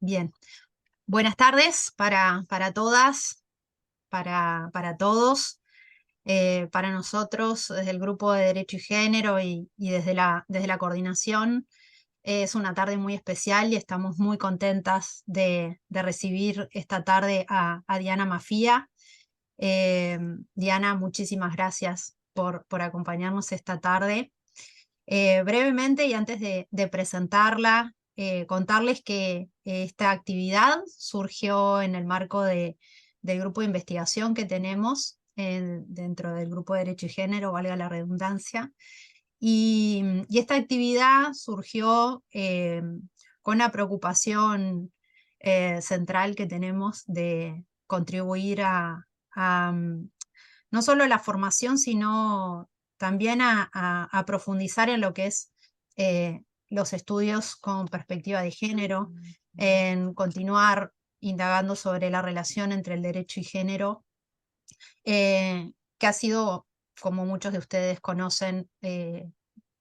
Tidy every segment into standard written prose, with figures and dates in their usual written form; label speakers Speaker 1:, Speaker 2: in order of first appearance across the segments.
Speaker 1: Bien, buenas tardes para todas, para todos, para nosotros desde el Grupo de Derecho y Género y desde la coordinación. Es una tarde muy especial y estamos muy contentas de recibir esta tarde a Diana Mafía. Diana, muchísimas gracias por acompañarnos esta tarde. Brevemente y antes de presentarla, contarles que esta actividad surgió en el marco del grupo de investigación que tenemos dentro del grupo de Derecho y Género, valga la redundancia. Y esta actividad surgió con la preocupación central que tenemos de contribuir a no solo la formación, sino también a profundizar en lo que es los estudios con perspectiva de género, en continuar indagando sobre la relación entre el derecho y género, que ha sido, como muchos de ustedes conocen,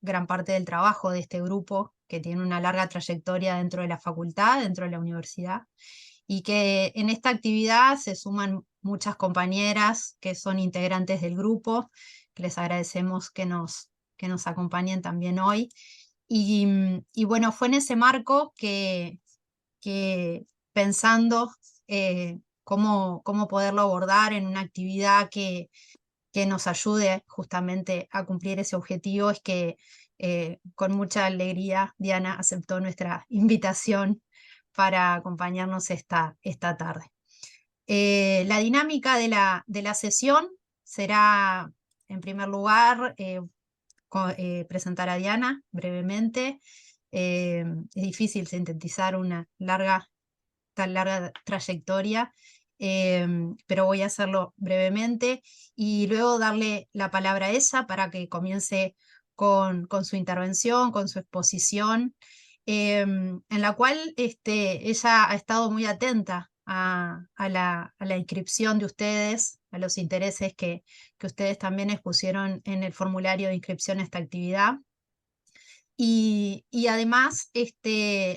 Speaker 1: gran parte del trabajo de este grupo, que tiene una larga trayectoria dentro de la facultad, dentro de la universidad, y que en esta actividad se suman muchas compañeras que son integrantes del grupo, que les agradecemos que nos acompañen también hoy. Y bueno, fue en ese marco que pensando cómo poderlo abordar en una actividad que nos ayude justamente a cumplir ese objetivo, es que con mucha alegría Diana aceptó nuestra invitación para acompañarnos esta tarde. La dinámica de la sesión será, en primer lugar, presentar a Diana brevemente. Es difícil sintetizar tan larga trayectoria, pero voy a hacerlo brevemente y luego darle la palabra a ella para que comience con su intervención, con su exposición, en la cual ella ha estado muy atenta a la inscripción de ustedes, a los intereses que ustedes también expusieron en el formulario de inscripción a esta actividad. Y además,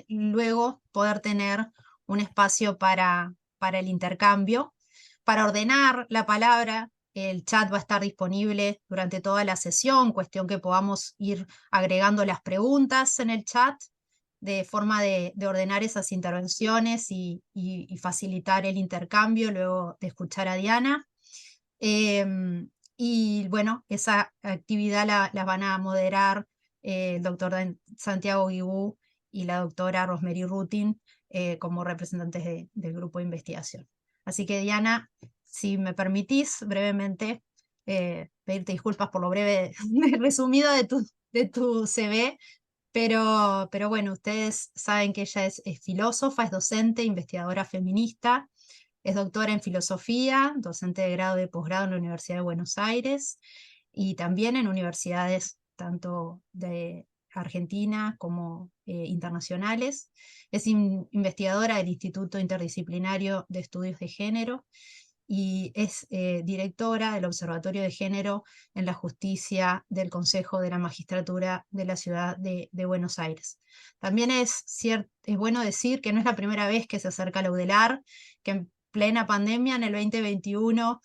Speaker 1: luego poder tener un espacio para el intercambio, para ordenar la palabra. El chat va a estar disponible durante toda la sesión, cuestión que podamos ir agregando las preguntas en el chat, de forma de ordenar esas intervenciones y facilitar el intercambio luego de escuchar a Diana. Y bueno, esa actividad la van a moderar el doctor Santiago Guibú y la doctora Rosemary Rutin, como representantes del grupo de investigación. Así que, Diana, si me permitís brevemente pedirte disculpas por lo breve resumido de tu CV, pero bueno, ustedes saben que ella es filósofa, es docente, investigadora feminista, es doctora en filosofía, docente de grado y de posgrado en la Universidad de Buenos Aires y también en universidades tanto de Argentina como internacionales. Es investigadora del Instituto Interdisciplinario de Estudios de Género y es directora del Observatorio de Género en la Justicia del Consejo de la Magistratura de la Ciudad de Buenos Aires. También es bueno decir que no es la primera vez que se acerca a la UDELAR, que en plena pandemia, en el 2021,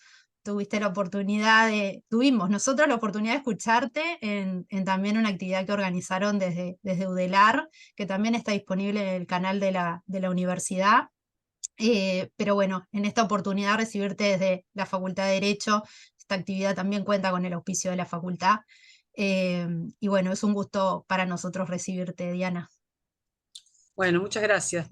Speaker 1: tuvimos nosotros la oportunidad de escucharte en también una actividad que organizaron desde UDELAR, que también está disponible en el canal de la universidad. Pero bueno, en esta oportunidad recibirte desde la Facultad de Derecho, esta actividad también cuenta con el auspicio de la facultad. Y bueno, es un gusto para nosotros recibirte, Diana.
Speaker 2: Bueno, muchas gracias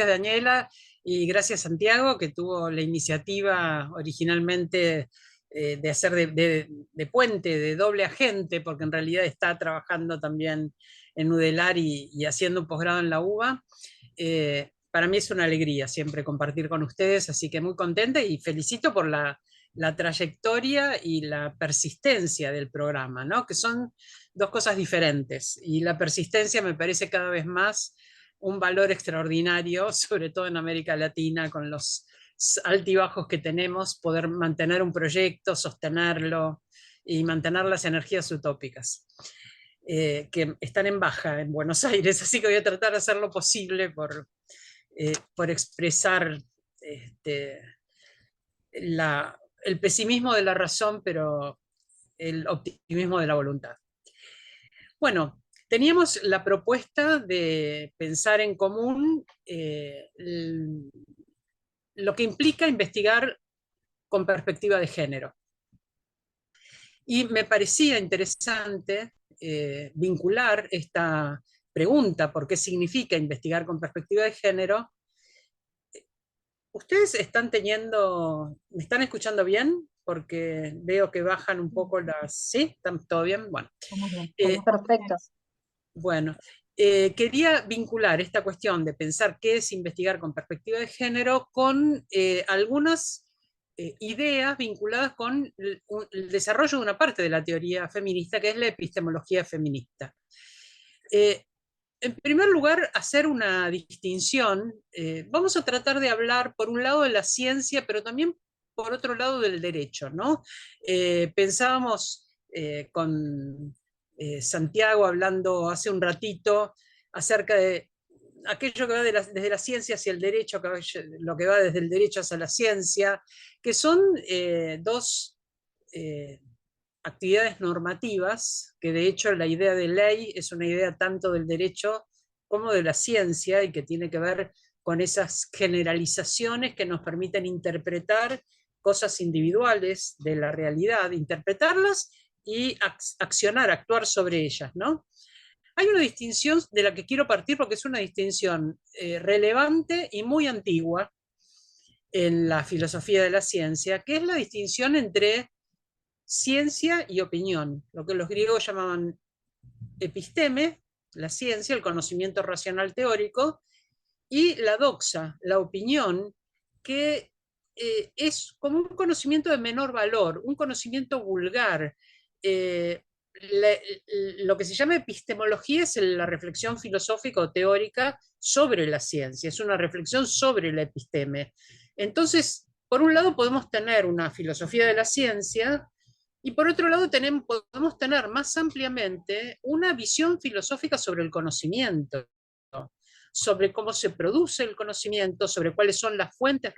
Speaker 2: Daniela y gracias Santiago que tuvo la iniciativa originalmente de hacer de puente, de doble agente, porque en realidad está trabajando también en UDELAR y haciendo un posgrado en la UBA. Para mí es una alegría siempre compartir con ustedes, así que muy contenta y felicito por la trayectoria y la persistencia del programa, ¿no? Que son dos cosas diferentes y la persistencia me parece cada vez más un valor extraordinario, sobre todo en América Latina, con los altibajos que tenemos, poder mantener un proyecto, sostenerlo y mantener las energías utópicas, que están en baja en Buenos Aires, así que voy a tratar de hacer lo posible por expresar este, el pesimismo de la razón, pero el optimismo de la voluntad. Bueno, teníamos la propuesta de pensar en común lo que implica investigar con perspectiva de género. Y me parecía interesante vincular esta pregunta, ¿por qué significa investigar con perspectiva de género? ¿Ustedes me están escuchando bien? Porque veo que bajan un poco las... ¿Sí? ¿Están todo bien? Bueno.
Speaker 1: Estamos bien.
Speaker 3: Perfecto.
Speaker 2: Bueno, quería vincular esta cuestión de pensar qué es investigar con perspectiva de género con algunas ideas vinculadas con el desarrollo de una parte de la teoría feminista, que es la epistemología feminista. En primer lugar, hacer una distinción. Vamos a tratar de hablar, por un lado, de la ciencia, pero también, por otro lado, del derecho, ¿no? Pensábamos con Santiago hablando hace un ratito acerca de aquello que va desde la ciencia hacia el derecho, lo que va desde el derecho hacia la ciencia, que son dos actividades normativas, que de hecho la idea de ley es una idea tanto del derecho como de la ciencia, y que tiene que ver con esas generalizaciones que nos permiten interpretar cosas individuales de la realidad, interpretarlas y accionar, actuar sobre ellas, ¿no? Hay una distinción de la que quiero partir porque es una distinción relevante y muy antigua en la filosofía de la ciencia, que es la distinción entre ciencia y opinión, lo que los griegos llamaban episteme, la ciencia, el conocimiento racional teórico, y la doxa, la opinión, que es como un conocimiento de menor valor, un conocimiento vulgar. Eh, lo que se llama epistemología es la reflexión filosófica o teórica sobre la ciencia, es una reflexión sobre la episteme. Entonces, por un lado podemos tener una filosofía de la ciencia, y por otro lado podemos tener más ampliamente una visión filosófica sobre el conocimiento, sobre cómo se produce el conocimiento, sobre cuáles son las fuentes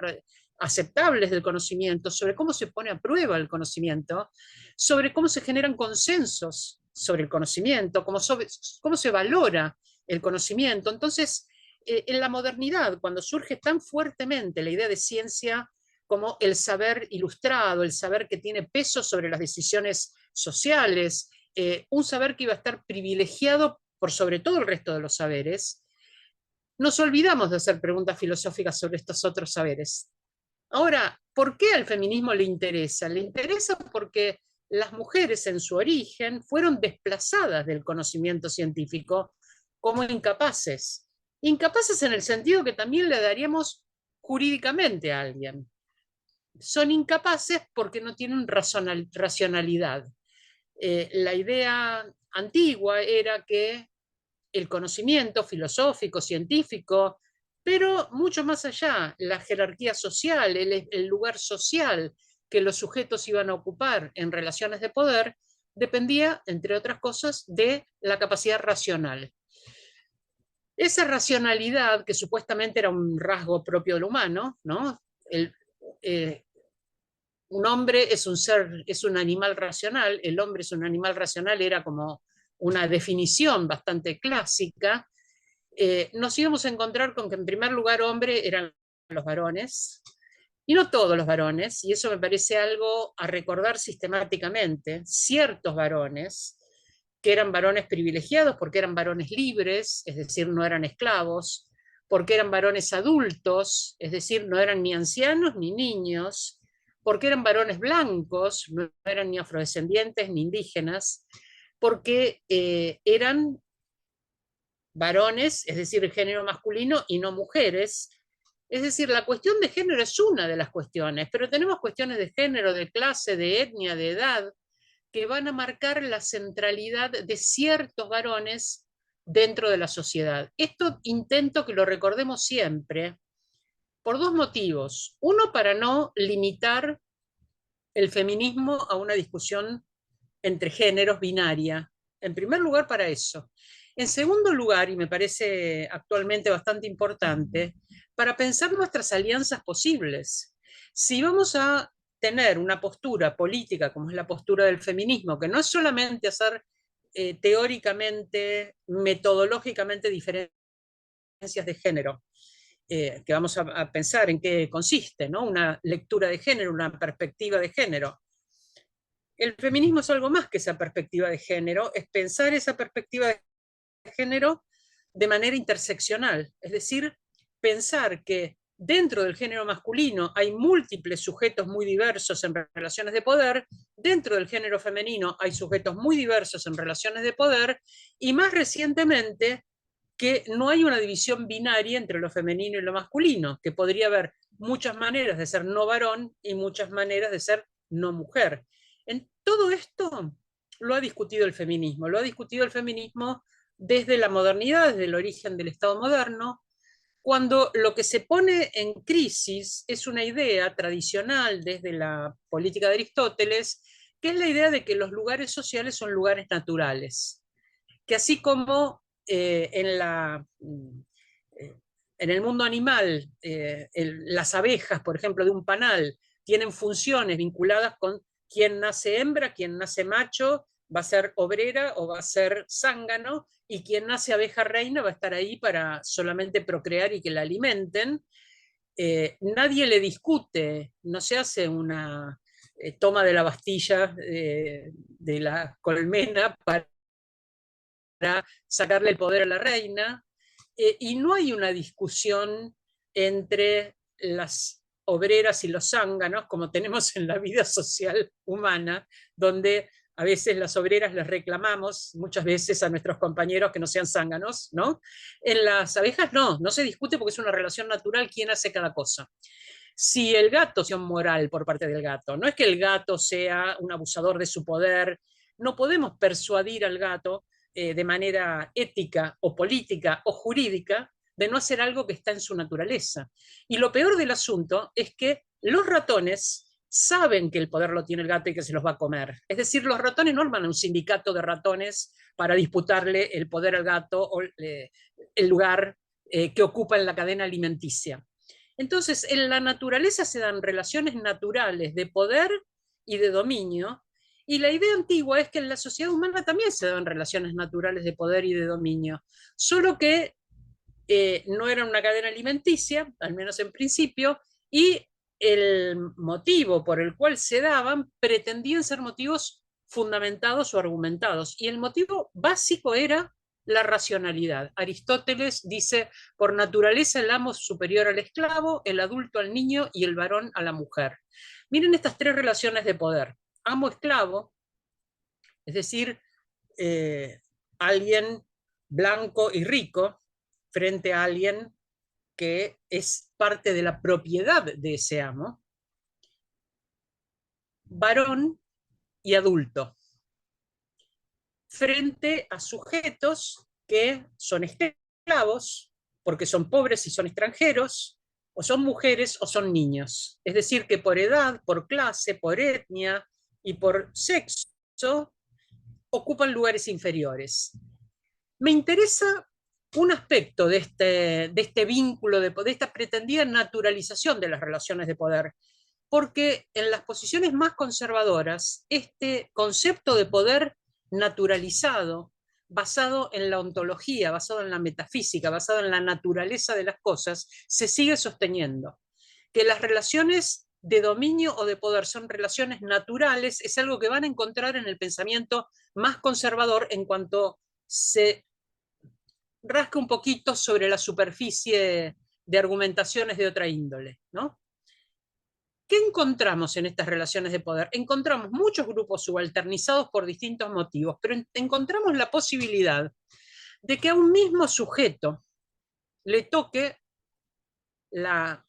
Speaker 2: aceptables del conocimiento, sobre cómo se pone a prueba el conocimiento, sobre cómo se generan consensos sobre el conocimiento, cómo se valora el conocimiento. Entonces, en la modernidad, cuando surge tan fuertemente la idea de ciencia como el saber ilustrado, el saber que tiene peso sobre las decisiones sociales, un saber que iba a estar privilegiado por sobre todo el resto de los saberes, nos olvidamos de hacer preguntas filosóficas sobre estos otros saberes. Ahora, ¿por qué al feminismo le interesa? Le interesa porque las mujeres en su origen fueron desplazadas del conocimiento científico como incapaces. Incapaces en el sentido que también le daríamos jurídicamente a alguien. Son incapaces porque no tienen racionalidad. La idea antigua era que el conocimiento filosófico, científico, pero mucho más allá, la jerarquía social, el lugar social que los sujetos iban a ocupar en relaciones de poder, dependía, entre otras cosas, de la capacidad racional. Esa racionalidad, que supuestamente era un rasgo propio del humano, ¿no? Un hombre es un ser, es un animal racional, el hombre es un animal racional, era como una definición bastante clásica. Nos íbamos a encontrar con que en primer lugar hombre eran los varones, y no todos los varones, y eso me parece algo a recordar sistemáticamente, ciertos varones, que eran varones privilegiados porque eran varones libres, es decir, no eran esclavos, porque eran varones adultos, es decir, no eran ni ancianos ni niños, porque eran varones blancos, no eran ni afrodescendientes ni indígenas, porque eran varones, es decir, el género masculino, y no mujeres. Es decir, la cuestión de género es una de las cuestiones, pero tenemos cuestiones de género, de clase, de etnia, de edad, que van a marcar la centralidad de ciertos varones dentro de la sociedad. Esto intento que lo recordemos siempre, por dos motivos. Uno, para no limitar el feminismo a una discusión entre géneros binaria. En primer lugar, para eso. En segundo lugar, y me parece actualmente bastante importante, para pensar nuestras alianzas posibles. Si vamos a tener una postura política como es la postura del feminismo, que no es solamente hacer teóricamente, metodológicamente diferencias de género, que vamos a pensar en qué consiste, ¿no? Una lectura de género, una perspectiva de género. El feminismo es algo más que esa perspectiva de género, es pensar esa perspectiva de género de manera interseccional, es decir, pensar que dentro del género masculino hay múltiples sujetos muy diversos en relaciones de poder, dentro del género femenino hay sujetos muy diversos en relaciones de poder, y más recientemente que no hay una división binaria entre lo femenino y lo masculino, que podría haber muchas maneras de ser no varón y muchas maneras de ser no mujer. En todo esto lo ha discutido el feminismo, desde la modernidad, desde el origen del Estado moderno, cuando lo que se pone en crisis es una idea tradicional desde la política de Aristóteles, que es la idea de que los lugares sociales son lugares naturales, que así como en el mundo animal, las abejas, por ejemplo, de un panal, tienen funciones vinculadas con quién nace hembra, quién nace macho, va a ser obrera o va a ser zángano, y quien nace abeja reina va a estar ahí para solamente procrear y que la alimenten. Nadie le discute, no se hace una toma de la Bastilla de la colmena para sacarle el poder a la reina, y no hay una discusión entre las obreras y los zánganos, como tenemos en la vida social humana, donde a veces las obreras les reclamamos muchas veces a nuestros compañeros que no sean zánganos, ¿no? En las abejas no se discute porque es una relación natural quién hace cada cosa. Si el gato es moral por parte del gato, no es que el gato sea un abusador de su poder, no podemos persuadir al gato de manera ética o política o jurídica de no hacer algo que está en su naturaleza. Y lo peor del asunto es que los ratones saben que el poder lo tiene el gato y que se los va a comer. Es decir, los ratones no arman un sindicato de ratones para disputarle el poder al gato o el lugar que ocupa en la cadena alimenticia. Entonces, en la naturaleza se dan relaciones naturales de poder y de dominio, y la idea antigua es que en la sociedad humana también se dan relaciones naturales de poder y de dominio, solo que no era una cadena alimenticia, al menos en principio, y el motivo por el cual se daban pretendían ser motivos fundamentados o argumentados, y el motivo básico era la racionalidad. Aristóteles dice, por naturaleza el amo es superior al esclavo, el adulto al niño y el varón a la mujer. Miren estas tres relaciones de poder. Amo-esclavo, es decir, alguien blanco y rico frente a alguien que es parte de la propiedad de ese amo, varón y adulto, frente a sujetos que son esclavos, porque son pobres y son extranjeros, o son mujeres o son niños. Es decir, que por edad, por clase, por etnia y por sexo ocupan lugares inferiores. Me interesa un aspecto de este vínculo, de esta pretendida naturalización de las relaciones de poder, porque en las posiciones más conservadoras, este concepto de poder naturalizado, basado en la ontología, basado en la metafísica, basado en la naturaleza de las cosas, se sigue sosteniendo. Que las relaciones de dominio o de poder son relaciones naturales es algo que van a encontrar en el pensamiento más conservador en cuanto se rasca un poquito sobre la superficie de argumentaciones de otra índole, ¿no? ¿Qué encontramos en estas relaciones de poder? Encontramos muchos grupos subalternizados por distintos motivos, pero encontramos la posibilidad de que a un mismo sujeto le toque la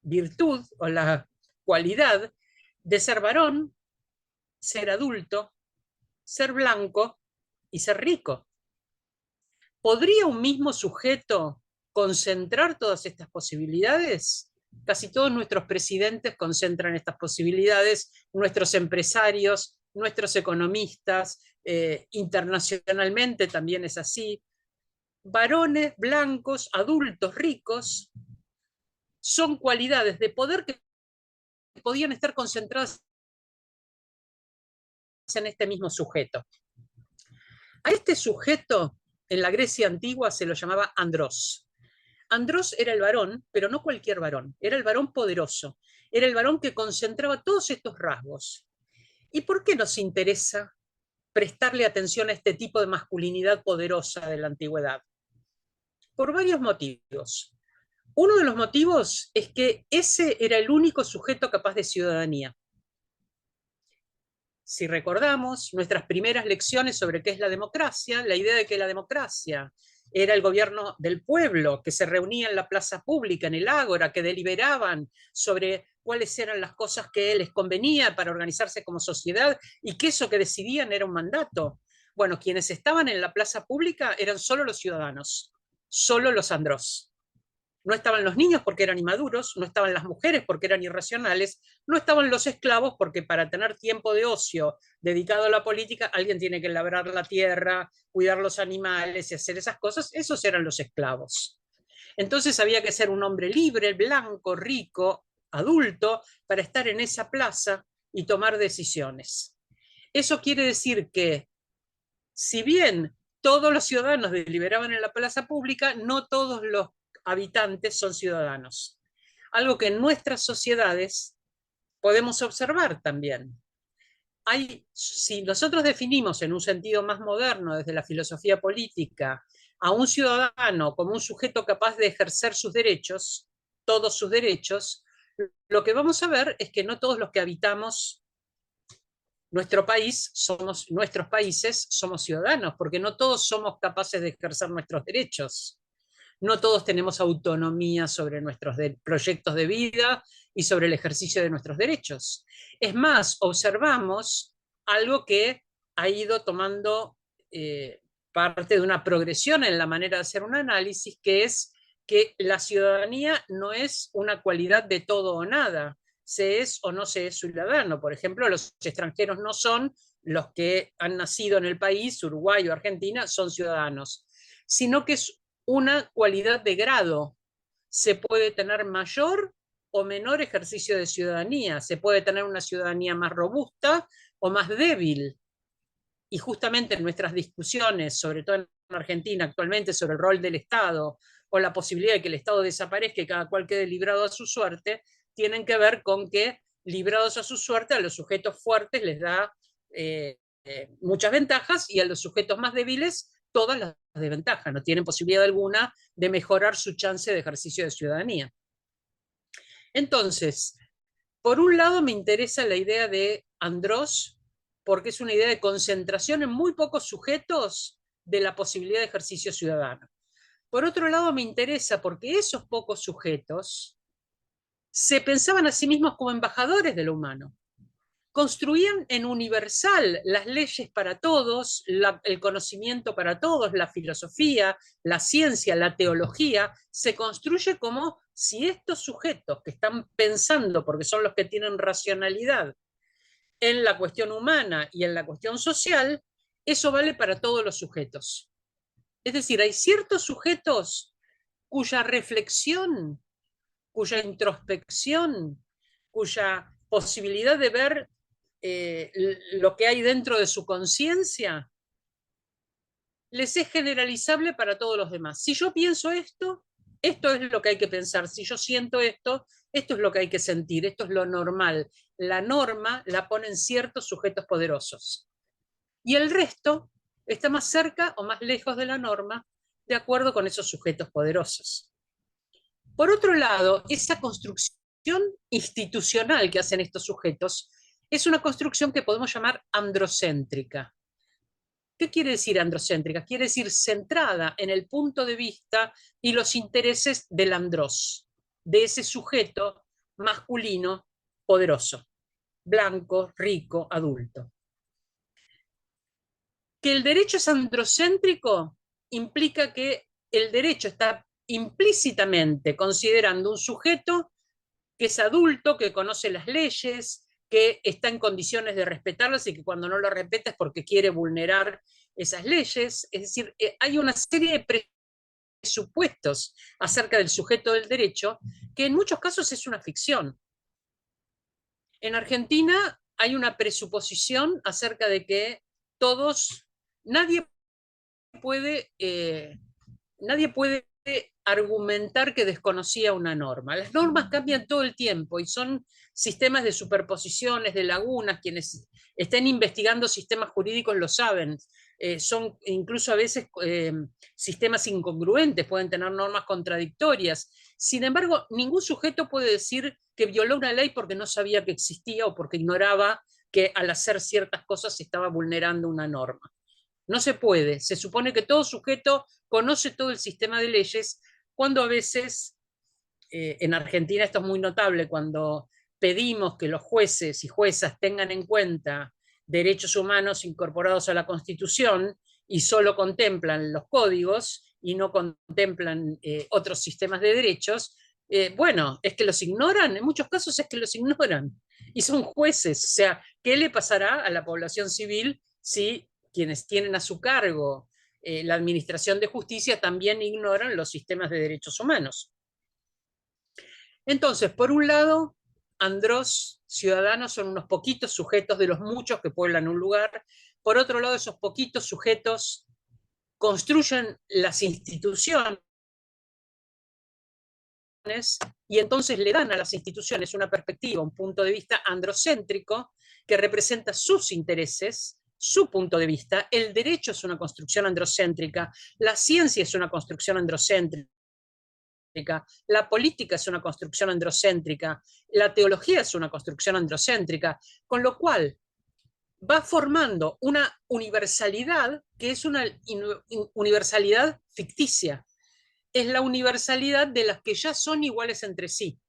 Speaker 2: virtud o la cualidad de ser varón, ser adulto, ser blanco y ser rico. ¿Podría un mismo sujeto concentrar todas estas posibilidades? Casi todos nuestros presidentes concentran estas posibilidades, nuestros empresarios, nuestros economistas, internacionalmente también es así. varones blancos, adultos, ricos, son cualidades de poder que podían estar concentradas en este mismo sujeto. A este sujeto, en la Grecia antigua, se lo llamaba andrós. Andrós era el varón, pero no cualquier varón, era el varón poderoso, era el varón que concentraba todos estos rasgos. ¿Y por qué nos interesa prestarle atención a este tipo de masculinidad poderosa de la antigüedad? Por varios motivos. Uno de los motivos es que ese era el único sujeto capaz de ciudadanía. Si recordamos nuestras primeras lecciones sobre qué es la democracia, la idea de que la democracia era el gobierno del pueblo, que se reunía en la plaza pública, en el ágora, que deliberaban sobre cuáles eran las cosas que les convenía para organizarse como sociedad y que eso que decidían era un mandato. Bueno, quienes estaban en la plaza pública eran solo los ciudadanos, solo los andrós. No estaban los niños porque eran inmaduros, no estaban las mujeres porque eran irracionales, no estaban los esclavos porque para tener tiempo de ocio dedicado a la política, alguien tiene que labrar la tierra, cuidar los animales y hacer esas cosas. Esos eran los esclavos. Entonces había que ser un hombre libre, blanco, rico, adulto, para estar en esa plaza y tomar decisiones. Eso quiere decir que, si bien todos los ciudadanos deliberaban en la plaza pública, no todos los habitantes son ciudadanos. Algo que en nuestras sociedades podemos observar también. Si nosotros definimos en un sentido más moderno, desde la filosofía política, a un ciudadano como un sujeto capaz de ejercer sus derechos, todos sus derechos, lo que vamos a ver es que no todos los que habitamos nuestro país, nuestros países, somos ciudadanos, porque no todos somos capaces de ejercer nuestros derechos. No todos tenemos autonomía sobre nuestros proyectos de vida y sobre el ejercicio de nuestros derechos. Es más, observamos algo que ha ido tomando parte de una progresión en la manera de hacer un análisis, que es que la ciudadanía no es una cualidad de todo o nada, se es o no se es ciudadano. Por ejemplo, los extranjeros no son los que han nacido en el país, Uruguay o Argentina, son ciudadanos, sino que es una cualidad de grado. Se puede tener mayor o menor ejercicio de ciudadanía, se puede tener una ciudadanía más robusta o más débil. Y justamente en nuestras discusiones, sobre todo en Argentina actualmente, sobre el rol del Estado o la posibilidad de que el Estado desaparezca y cada cual quede librado a su suerte, tienen que ver con que, librados a su suerte, a los sujetos fuertes les da muchas ventajas y a los sujetos más débiles todas las desventajas, no tienen posibilidad alguna de mejorar su chance de ejercicio de ciudadanía. Entonces, por un lado me interesa la idea de andrós, porque es una idea de concentración en muy pocos sujetos de la posibilidad de ejercicio ciudadano. Por otro lado me interesa porque esos pocos sujetos se pensaban a sí mismos como embajadores de lo humano. Construían en universal las leyes para todos, el conocimiento para todos, la filosofía, la ciencia, la teología, se construye como si estos sujetos que están pensando, porque son los que tienen racionalidad en la cuestión humana y en la cuestión social, eso vale para todos los sujetos. Es decir, hay ciertos sujetos cuya reflexión, cuya introspección, cuya posibilidad de ver lo que hay dentro de su conciencia, les es generalizable para todos los demás. Si yo pienso esto, esto es lo que hay que pensar. Si yo siento esto, esto es lo que hay que sentir. Esto es lo normal. La norma la ponen ciertos sujetos poderosos. Y el resto está más cerca o más lejos de la norma, de acuerdo con esos sujetos poderosos. Por otro lado, esa construcción institucional que hacen estos sujetos es una construcción que podemos llamar androcéntrica. ¿Qué quiere decir androcéntrica? Quiere decir centrada en el punto de vista y los intereses del andrós, de ese sujeto masculino poderoso, blanco, rico, adulto. Que el derecho es androcéntrico implica que el derecho está implícitamente considerando un sujeto que es adulto, que conoce las leyes, que está en condiciones de respetarlas y que cuando no lo respeta es porque quiere vulnerar esas leyes. Es decir, hay una serie de presupuestos acerca del sujeto del derecho, que en muchos casos es una ficción. En Argentina hay una presuposición acerca de que nadie puede, nadie puede argumentar que desconocía una norma. Las normas cambian todo el tiempo y son sistemas de superposiciones, de lagunas. Quienes estén investigando sistemas jurídicos lo saben. Son incluso a veces sistemas incongruentes, pueden tener normas contradictorias. Sin embargo, ningún sujeto puede decir que violó una ley porque no sabía que existía o porque ignoraba que al hacer ciertas cosas se estaba vulnerando una norma. No se puede. Se supone que todo sujeto conoce todo el sistema de leyes, cuando a veces, en Argentina esto es muy notable, cuando pedimos que los jueces y juezas tengan en cuenta derechos humanos incorporados a la Constitución y solo contemplan los códigos y no contemplan otros sistemas de derechos, bueno, es que los ignoran, en muchos casos es que los ignoran, y son jueces. O sea, ¿qué le pasará a la población civil si quienes tienen a su cargo la administración de justicia también ignoran los sistemas de derechos humanos? Entonces, por un lado, Andros, ciudadanos, son unos poquitos sujetos de los muchos que pueblan un lugar. Por otro lado, esos poquitos sujetos construyen las instituciones y entonces le dan a las instituciones una perspectiva, un punto de vista androcéntrico que representa sus intereses, su punto de vista. El derecho es una construcción androcéntrica, la ciencia es una construcción androcéntrica, la política es una construcción androcéntrica, la teología es una construcción androcéntrica, con lo cual va formando una universalidad que es una universalidad ficticia. Es la universalidad de las que ya son iguales entre sí.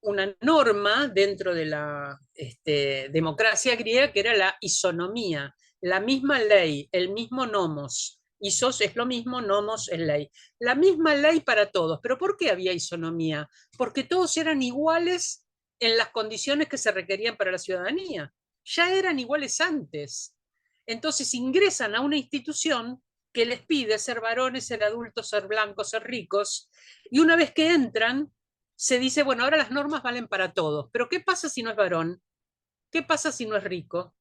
Speaker 2: Una norma dentro de la democracia griega que era la isonomía, la misma ley, el mismo nomos. Isos es lo mismo, nomos es ley. La misma ley para todos. ¿Pero por qué había isonomía? Porque todos eran iguales en las condiciones que se requerían para la ciudadanía. Ya eran iguales antes. Entonces ingresan a una institución que les pide ser varones, ser adultos, ser blancos, ser ricos, y una vez que entran, se dice, bueno, ahora las normas valen para todos, pero ¿qué pasa si no es varón? ¿Qué pasa si no es rico?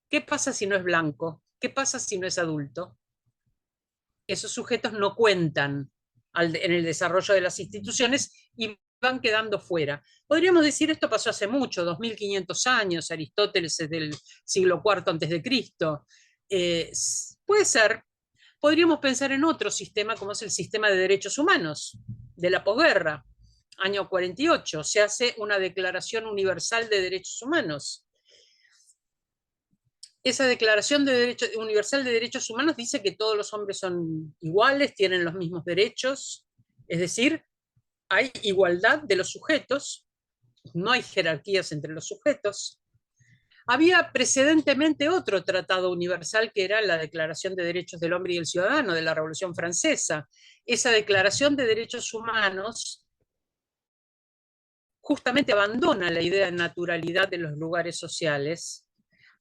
Speaker 2: ¿Qué pasa si no es blanco? ¿Qué pasa si no es adulto? Esos sujetos no cuentan en el desarrollo de las instituciones y van quedando fuera. Podríamos decir, esto pasó hace mucho, 2500 años, Aristóteles es del siglo IV antes de Cristo. Puede ser. Podríamos pensar en otro sistema como es el sistema de derechos humanos de la posguerra. Año 48, se hace una Declaración Universal de Derechos Humanos. Esa Declaración Universal de Derechos Humanos dice que todos los hombres son iguales, tienen los mismos derechos, es decir, hay igualdad de los sujetos, no hay jerarquías entre los sujetos. Había precedentemente otro tratado universal que era la Declaración de Derechos del Hombre y del Ciudadano de la Revolución Francesa. Esa Declaración de Derechos Humanos justamente abandona la idea de naturalidad de los lugares sociales,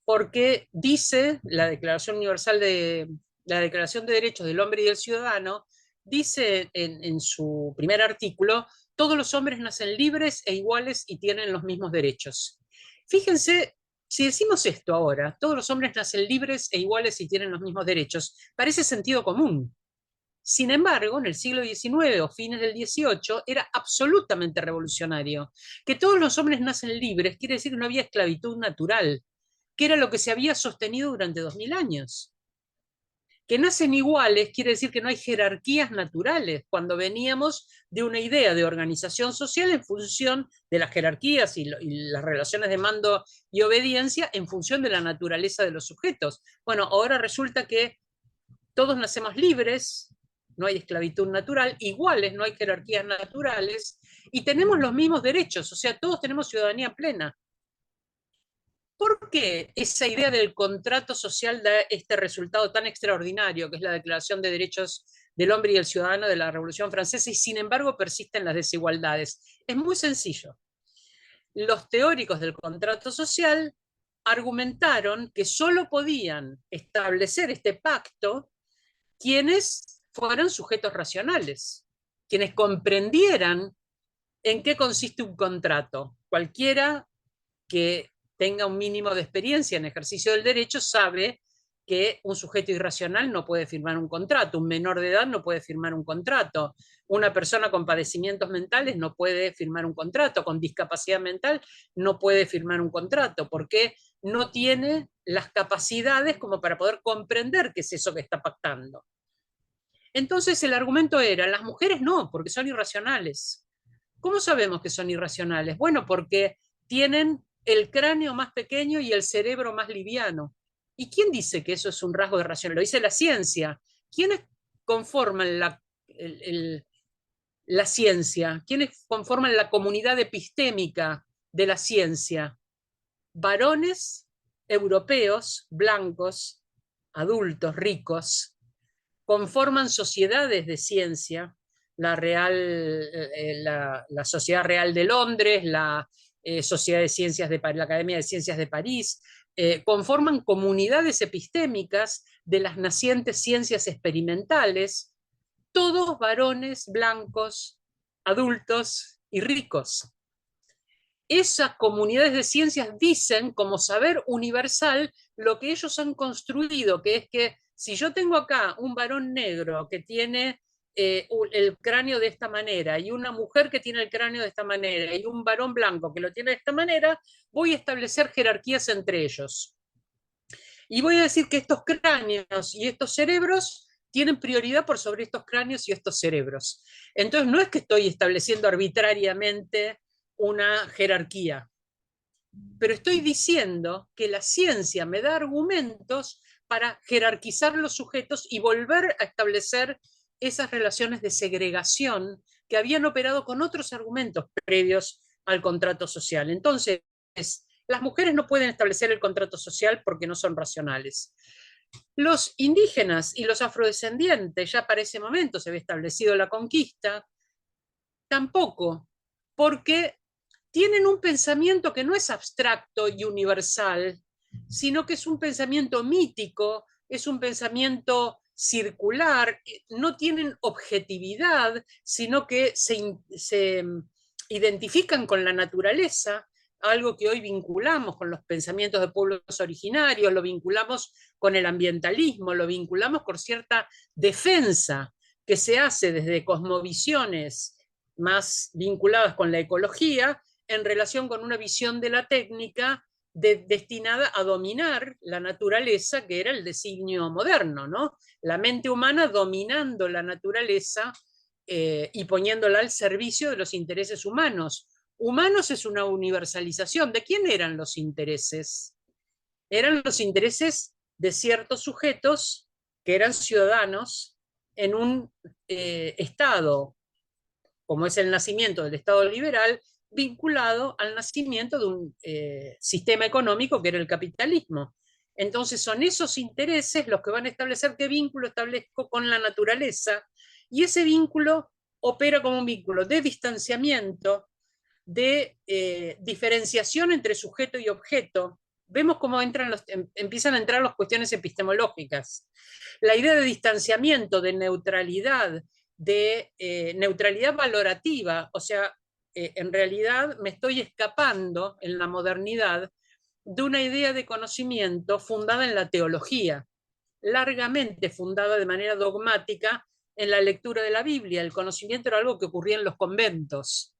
Speaker 2: porque dice la Declaración Universal la Declaración de Derechos del Hombre y del Ciudadano, dice en su primer artículo, todos los hombres nacen libres e iguales y tienen los mismos derechos. Fíjense, si decimos esto ahora, todos los hombres nacen libres e iguales y tienen los mismos derechos, parece sentido común. Sin embargo, en el siglo XIX o fines del XVIII era absolutamente revolucionario. Que todos los hombres nacen libres quiere decir que no había esclavitud natural, que era lo que se había sostenido durante 2000 años. Que nacen iguales quiere decir que no hay jerarquías naturales, cuando veníamos de una idea de organización social en función de las jerarquías y las relaciones de mando y obediencia en función de la naturaleza de los sujetos. Bueno, ahora resulta que todos nacemos libres, no hay esclavitud natural, iguales, no hay jerarquías naturales, y tenemos los mismos derechos, o sea, todos tenemos ciudadanía plena. ¿Por qué esa idea del contrato social da este resultado tan extraordinario, que es la Declaración de Derechos del Hombre y del Ciudadano de la Revolución Francesa, y sin embargo persisten las desigualdades? Es muy sencillo. Los teóricos del contrato social argumentaron que solo podían establecer este pacto quienes fueran sujetos racionales, quienes comprendieran en qué consiste un contrato. Cualquiera que tenga un mínimo de experiencia en ejercicio del derecho sabe que un sujeto irracional no puede firmar un contrato, un menor de edad no puede firmar un contrato, una persona con padecimientos mentales no puede firmar un contrato, con discapacidad mental no puede firmar un contrato, porque no tiene las capacidades como para poder comprender qué es eso que está pactando. Entonces el argumento era, las mujeres no, porque son irracionales. ¿Cómo sabemos que son irracionales? Bueno, porque tienen el cráneo más pequeño y el cerebro más liviano. ¿Y quién dice que eso es un rasgo de racionalidad? Lo dice la ciencia. ¿Quiénes conforman la ciencia? ¿Quiénes conforman la comunidad epistémica de la ciencia? Varones europeos, blancos, adultos, ricos, conforman sociedades de ciencia, la Sociedad Real de Londres, la Sociedad de Ciencias de la Academia de Ciencias de París, conforman comunidades epistémicas de las nacientes ciencias experimentales, todos varones blancos, adultos y ricos. Esas comunidades de ciencias dicen como saber universal lo que ellos han construido, que es que si yo tengo acá un varón negro que tiene el cráneo de esta manera y una mujer que tiene el cráneo de esta manera y un varón blanco que lo tiene de esta manera, voy a establecer jerarquías entre ellos. Y voy a decir que estos cráneos y estos cerebros tienen prioridad por sobre estos cráneos y estos cerebros. Entonces no es que estoy estableciendo arbitrariamente una jerarquía, pero estoy diciendo que la ciencia me da argumentos para jerarquizar los sujetos y volver a establecer esas relaciones de segregación que habían operado con otros argumentos previos al contrato social. Entonces, las mujeres no pueden establecer el contrato social porque no son racionales. Los indígenas y los afrodescendientes, ya para ese momento se había establecido la conquista, tampoco, porque tienen un pensamiento que no es abstracto y universal, sino que es un pensamiento mítico, es un pensamiento circular, no tienen objetividad, sino que se identifican con la naturaleza, algo que hoy vinculamos con los pensamientos de pueblos originarios, lo vinculamos con el ambientalismo, lo vinculamos con cierta defensa que se hace desde cosmovisiones más vinculadas con la ecología, en relación con una visión de la técnica destinada a dominar la naturaleza, que era el designio moderno, ¿no? La mente humana dominando la naturaleza y poniéndola al servicio de los intereses humanos. Humanos es una universalización. ¿De quién eran los intereses? Eran los intereses de ciertos sujetos que eran ciudadanos en un Estado, como es el nacimiento del Estado liberal, vinculado al nacimiento de un sistema económico que era el capitalismo. Entonces son esos intereses los que van a establecer qué vínculo establezco con la naturaleza, y ese vínculo opera como un vínculo de distanciamiento, de diferenciación entre sujeto y objeto. Vemos cómo empiezan a entrar las cuestiones epistemológicas. La idea de distanciamiento, de neutralidad valorativa, o sea, en realidad me estoy escapando en la modernidad de una idea de conocimiento fundada en la teología, largamente fundada de manera dogmática en la lectura de la Biblia. El conocimiento era algo que ocurría en los conventos.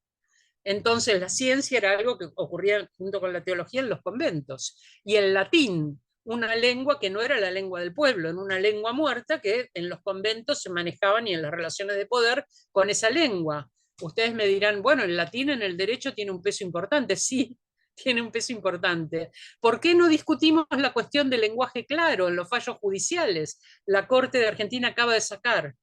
Speaker 2: Entonces la ciencia era algo que ocurría junto con la teología en los conventos. Y el latín, una lengua que no era la lengua del pueblo, en una lengua muerta que en los conventos se manejaban y en las relaciones de poder con esa lengua. Ustedes me dirán, bueno, el latín en el derecho tiene un peso importante. Sí, tiene un peso importante. ¿Por qué no discutimos la cuestión del lenguaje claro en los fallos judiciales? La Corte de Argentina acaba de sacar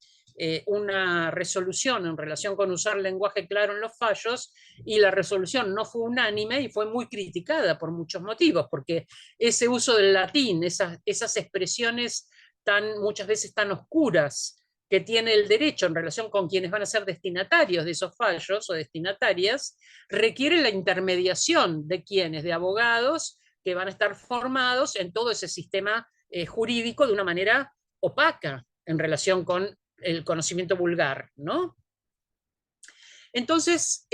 Speaker 2: una resolución en relación con usar lenguaje claro en los fallos, y la resolución no fue unánime y fue muy criticada por muchos motivos, porque ese uso del latín, esas expresiones muchas veces tan oscuras que tiene el derecho en relación con quienes van a ser destinatarios de esos fallos o destinatarias, requiere la intermediación de quienes, de abogados, que van a estar formados en todo ese sistema jurídico de una manera opaca en relación con el conocimiento vulgar, ¿no? Entonces,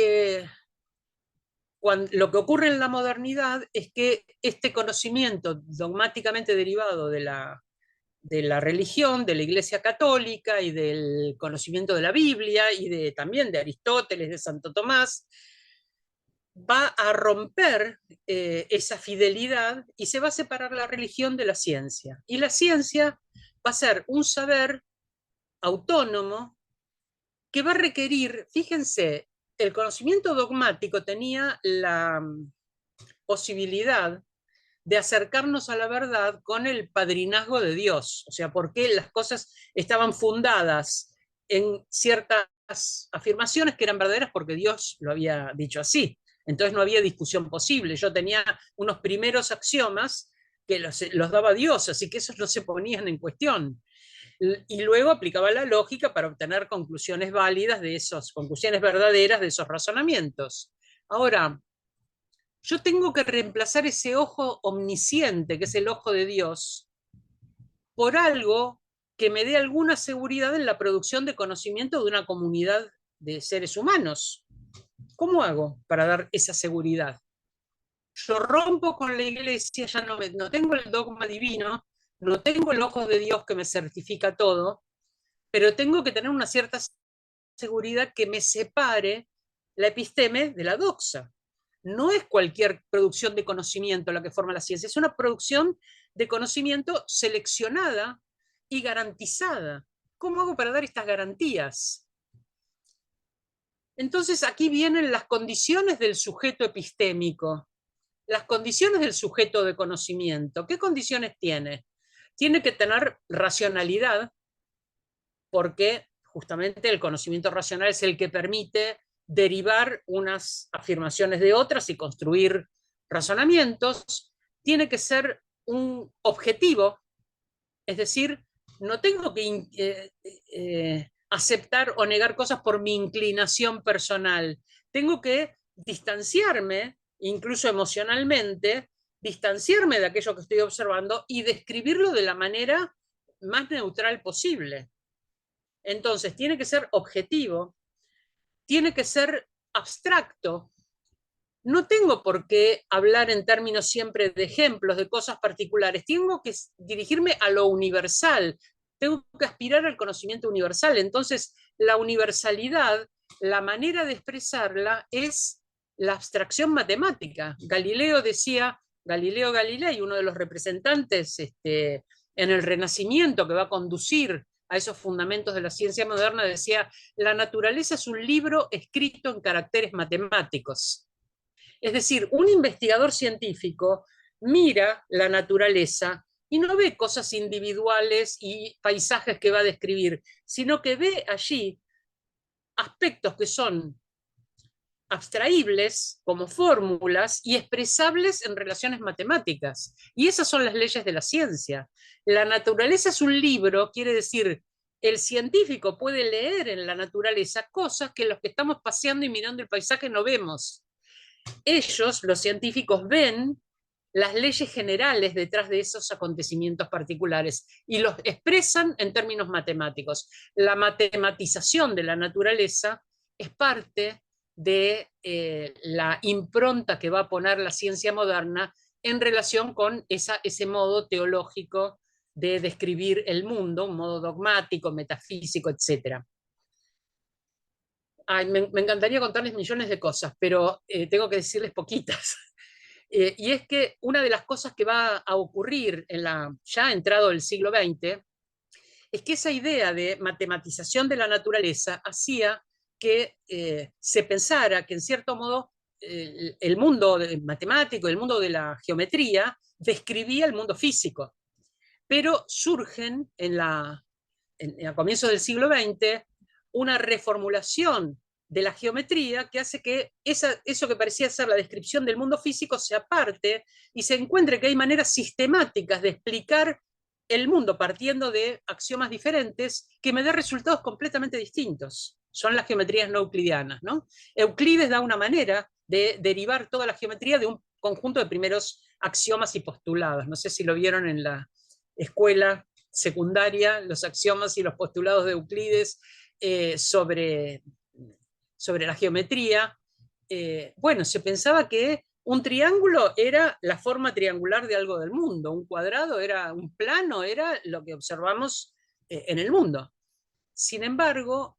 Speaker 2: lo que ocurre en la modernidad es que este conocimiento dogmáticamente derivado de la religión, de la Iglesia Católica y del conocimiento de la Biblia y también de Aristóteles, de Santo Tomás, va a romper esa fidelidad y se va a separar la religión de la ciencia. Y la ciencia va a ser un saber autónomo que va a requerir, fíjense, el conocimiento dogmático tenía la posibilidad de acercarnos a la verdad con el padrinazgo de Dios, o sea, porque las cosas estaban fundadas en ciertas afirmaciones que eran verdaderas porque Dios lo había dicho así. Entonces no había discusión posible. Yo tenía unos primeros axiomas que los daba Dios, así que esos no se ponían en cuestión. Y luego aplicaba la lógica para obtener conclusiones válidas de esos, conclusiones verdaderas de esos razonamientos. Ahora, yo tengo que reemplazar ese ojo omnisciente, que es el ojo de Dios, por algo que me dé alguna seguridad en la producción de conocimiento de una comunidad de seres humanos. ¿Cómo hago para dar esa seguridad? Yo rompo con la iglesia, ya no tengo el dogma divino, no tengo el ojo de Dios que me certifica todo, pero tengo que tener una cierta seguridad que me separe la episteme de la doxa. No es cualquier producción de conocimiento la que forma la ciencia, es una producción de conocimiento seleccionada y garantizada. ¿Cómo hago para dar estas garantías? Entonces aquí vienen las condiciones del sujeto epistémico, las condiciones del sujeto de conocimiento. ¿Qué condiciones tiene? Tiene que tener racionalidad, porque justamente el conocimiento racional es el que permite derivar unas afirmaciones de otras y construir razonamientos. Tiene que ser un objetivo, es decir, no tengo que aceptar o negar cosas por mi inclinación personal. Tengo que distanciarme, incluso emocionalmente, distanciarme de aquello que estoy observando y describirlo de la manera más neutral posible. Entonces, tiene que ser objetivo, tiene que ser abstracto. No tengo por qué hablar en términos siempre de ejemplos, de cosas particulares. Tengo que dirigirme a lo universal. Tengo que aspirar al conocimiento universal. Entonces, la universalidad, la manera de expresarla es la abstracción matemática. Galileo decía, Galileo Galilei, uno de los representantes en el Renacimiento que va a conducir a esos fundamentos de la ciencia moderna, decía, la naturaleza es un libro escrito en caracteres matemáticos. Es decir, un investigador científico mira la naturaleza y no ve cosas individuales y paisajes que va a describir, sino que ve allí aspectos que son abstraíbles como fórmulas y expresables en relaciones matemáticas. Y esas son las leyes de la ciencia. La naturaleza es un libro, quiere decir, el científico puede leer en la naturaleza cosas que los que estamos paseando y mirando el paisaje no vemos. Ellos, los científicos, ven las leyes generales detrás de esos acontecimientos particulares y los expresan en términos matemáticos. La matematización de la naturaleza es parte de la impronta que va a poner la ciencia moderna en relación con ese modo teológico de describir el mundo, un modo dogmático, metafísico, etc. Ay, me encantaría contarles millones de cosas, pero tengo que decirles poquitas. Y es que una de las cosas que va a ocurrir ya entrado el siglo XX es que esa idea de matematización de la naturaleza hacía que se pensara que en cierto modo el mundo matemático, el mundo de la geometría, describía el mundo físico. Pero surgen a comienzos del siglo XX una reformulación de la geometría que hace que eso que parecía ser la descripción del mundo físico se aparte y se encuentre que hay maneras sistemáticas de explicar el mundo partiendo de axiomas diferentes que me den resultados completamente distintos. Son las geometrías no euclidianas, ¿no? Euclides da una manera de derivar toda la geometría de un conjunto de primeros axiomas y postulados. No sé si lo vieron en la escuela secundaria, los axiomas y los postulados de Euclides sobre la geometría. Bueno, se pensaba que un triángulo era la forma triangular de algo del mundo, un cuadrado era, un plano era lo que observamos en el mundo. Sin embargo,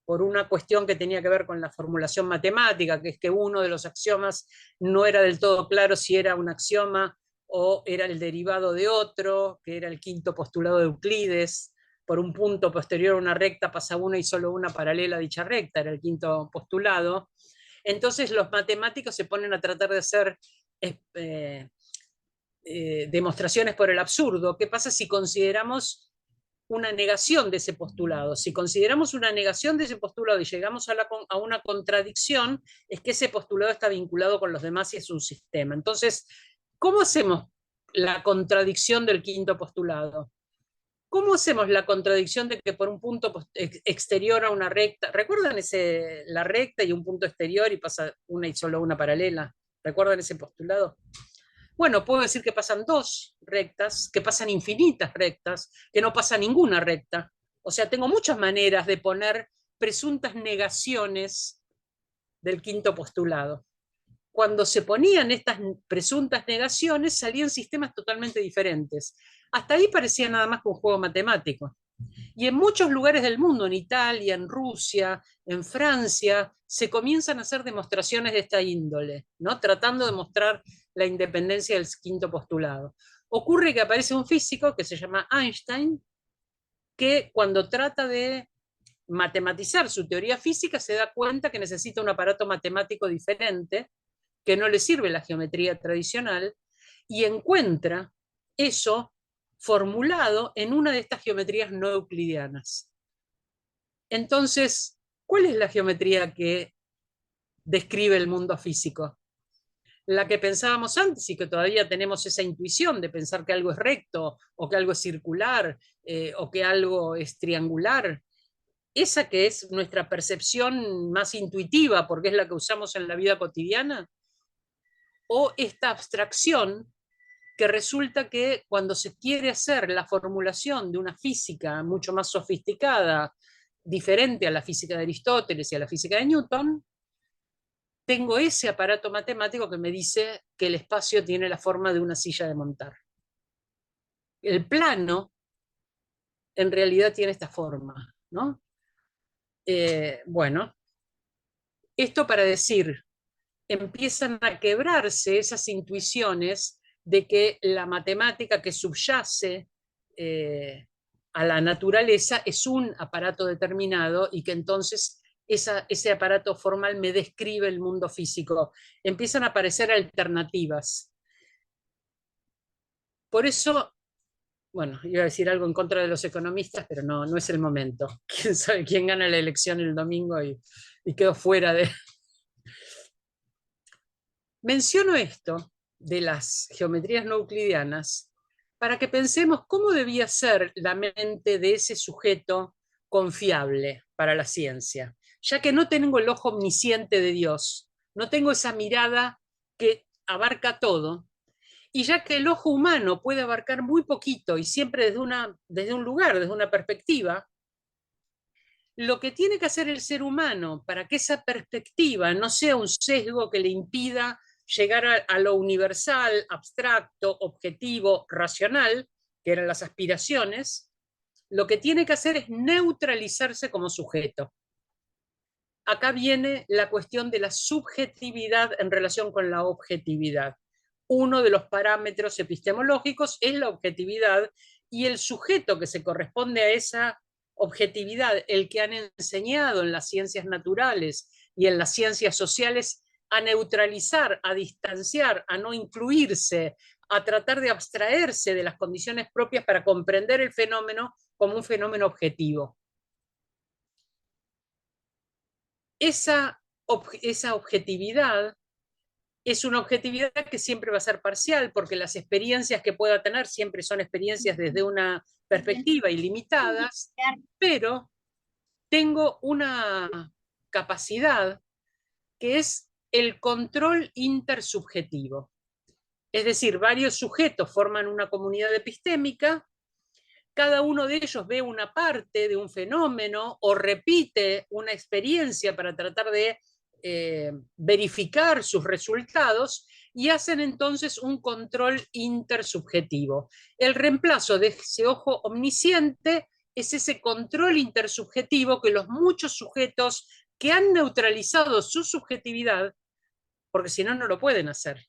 Speaker 2: por una cuestión que tenía que ver con la formulación matemática, que es que uno de los axiomas no era del todo claro si era un axioma o era el derivado de otro, que era el quinto postulado de Euclides. Por un punto posterior a una recta pasa una y solo una paralela a dicha recta, era el quinto postulado. Entonces los matemáticos se ponen a tratar de hacer demostraciones por el absurdo. ¿Qué pasa si consideramos una negación de ese postulado? Si consideramos una negación de ese postulado y llegamos a una contradicción, es que ese postulado está vinculado con los demás y es un sistema. Entonces, ¿cómo hacemos la contradicción del quinto postulado? ¿Cómo hacemos la contradicción de que por un punto exterior a una recta, ¿recuerdan la recta y un punto exterior y pasa una y solo una paralela? ¿Recuerdan ese postulado? Bueno, puedo decir que pasan dos rectas, que pasan infinitas rectas, que no pasa ninguna recta. O sea, tengo muchas maneras de poner presuntas negaciones del quinto postulado. Cuando se ponían estas presuntas negaciones, salían sistemas totalmente diferentes. Hasta ahí parecía nada más que un juego matemático. Y en muchos lugares del mundo, en Italia, en Rusia, en Francia, se comienzan a hacer demostraciones de esta índole, ¿no? Tratando de mostrar la independencia del quinto postulado. Ocurre que aparece un físico que se llama Einstein, que cuando trata de matematizar su teoría física se da cuenta que necesita un aparato matemático diferente, que no le sirve la geometría tradicional, y encuentra eso formulado en una de estas geometrías no euclidianas. Entonces, ¿cuál es la geometría que describe el mundo físico? La que pensábamos antes y que todavía tenemos esa intuición de pensar que algo es recto o que algo es circular o que algo es triangular. Esa que es nuestra percepción más intuitiva porque es la que usamos en la vida cotidiana. O esta abstracción que resulta que cuando se quiere hacer la formulación de una física mucho más sofisticada, diferente a la física de Aristóteles y a la física de Newton, tengo ese aparato matemático que me dice que el espacio tiene la forma de una silla de montar. El plano en realidad tiene esta forma, ¿no? Bueno, esto para decir, empiezan a quebrarse esas intuiciones de que la matemática que subyace a la naturaleza es un aparato determinado y que entonces ese aparato formal me describe el mundo físico. Empiezan a aparecer alternativas. Por eso, bueno, iba a decir algo en contra de los economistas, pero no es el momento. ¿Quién sabe quién gana la elección el domingo y quedó fuera de... Menciono esto de las geometrías no euclidianas para que pensemos cómo debía ser la mente de ese sujeto confiable para la ciencia, ya que no tengo el ojo omnisciente de Dios, no tengo esa mirada que abarca todo, y ya que el ojo humano puede abarcar muy poquito y siempre desde un lugar, desde una perspectiva, lo que tiene que hacer el ser humano para que esa perspectiva no sea un sesgo que le impida llegar a lo universal, abstracto, objetivo, racional, que eran las aspiraciones, lo que tiene que hacer es neutralizarse como sujeto. Acá viene la cuestión de la subjetividad en relación con la objetividad. Uno de los parámetros epistemológicos es la objetividad y el sujeto que se corresponde a esa objetividad, el que han enseñado en las ciencias naturales y en las ciencias sociales a neutralizar, a distanciar, a no incluirse, a tratar de abstraerse de las condiciones propias para comprender el fenómeno como un fenómeno objetivo. Esa objetividad es una objetividad que siempre va a ser parcial, porque las experiencias que pueda tener siempre son experiencias desde una perspectiva ilimitadas, pero tengo una capacidad que es el control intersubjetivo. Es decir, varios sujetos forman una comunidad epistémica, cada uno de ellos ve una parte de un fenómeno o repite una experiencia para tratar de verificar sus resultados y hacen entonces un control intersubjetivo. El reemplazo de ese ojo omnisciente es ese control intersubjetivo que los muchos sujetos que han neutralizado su subjetividad, porque si no, no lo pueden hacer.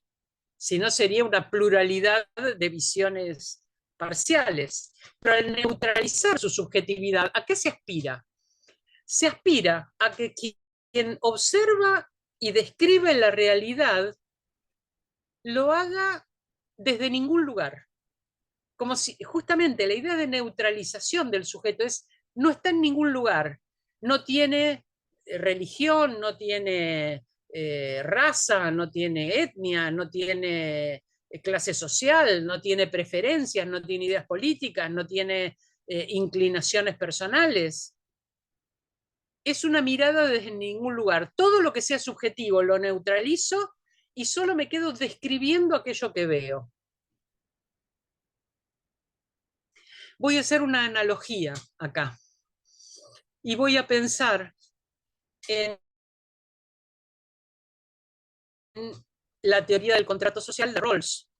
Speaker 2: Si no, sería una pluralidad de visiones parciales. Pero al neutralizar su subjetividad, ¿a qué se aspira? Se aspira a que quien observa y describe la realidad lo haga desde ningún lugar. Como si justamente la idea de neutralización del sujeto es, no está en ningún lugar, no tiene religión, no tiene raza, no tiene etnia, no tiene clase social, no tiene preferencias, no tiene ideas políticas, no tiene inclinaciones personales. Es una mirada desde ningún lugar. Todo lo que sea subjetivo lo neutralizo y solo me quedo describiendo aquello que veo. Voy a hacer una analogía acá y voy a pensar en la teoría del contrato social de Rawls.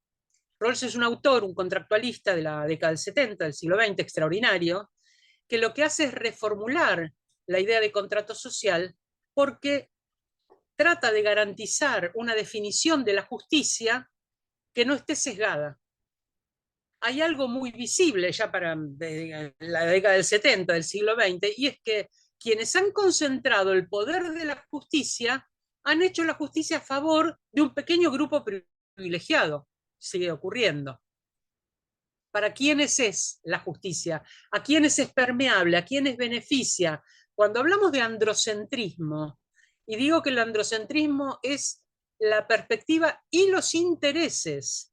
Speaker 2: Rawls es un autor, un contractualista de la década del 70, del siglo XX, extraordinario, que lo que hace es reformular la idea de contrato social porque trata de garantizar una definición de la justicia que no esté sesgada. Hay algo muy visible ya para la década del 70, del siglo XX, y es que quienes han concentrado el poder de la justicia han hecho la justicia a favor de un pequeño grupo privilegiado. Sigue ocurriendo. ¿Para quiénes es la justicia? ¿A quiénes es permeable? ¿A quiénes beneficia? Cuando hablamos de androcentrismo, y digo que el androcentrismo es la perspectiva y los intereses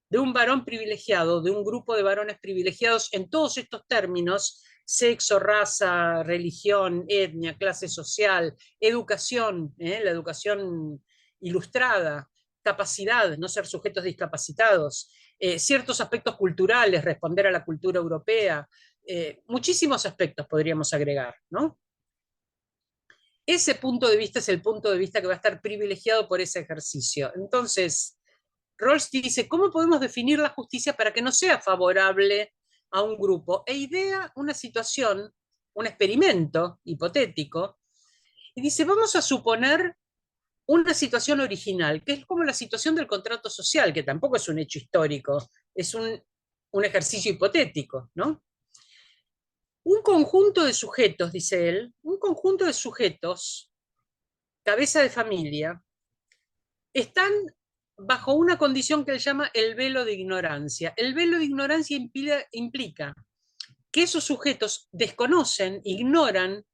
Speaker 2: de un varón privilegiado, de un grupo de varones privilegiados en todos estos términos: sexo, raza, religión, etnia, clase social, educación, la educación ilustrada, capacidad, no ser sujetos discapacitados, ciertos aspectos culturales, responder a la cultura europea, muchísimos aspectos podríamos agregar, ¿no? Ese punto de vista es el punto de vista que va a estar privilegiado por ese ejercicio. Entonces, Rawls dice, ¿cómo podemos definir la justicia para que no sea favorable a un grupo? E idea una situación, un experimento hipotético, y dice, vamos a suponer una situación original, que es como la situación del contrato social, que tampoco es un hecho histórico, es un ejercicio hipotético, ¿no? Un conjunto de sujetos, dice él, un conjunto de sujetos, cabeza de familia, están bajo una condición que él llama el velo de ignorancia. El velo de ignorancia implica que esos sujetos desconocen, ignoran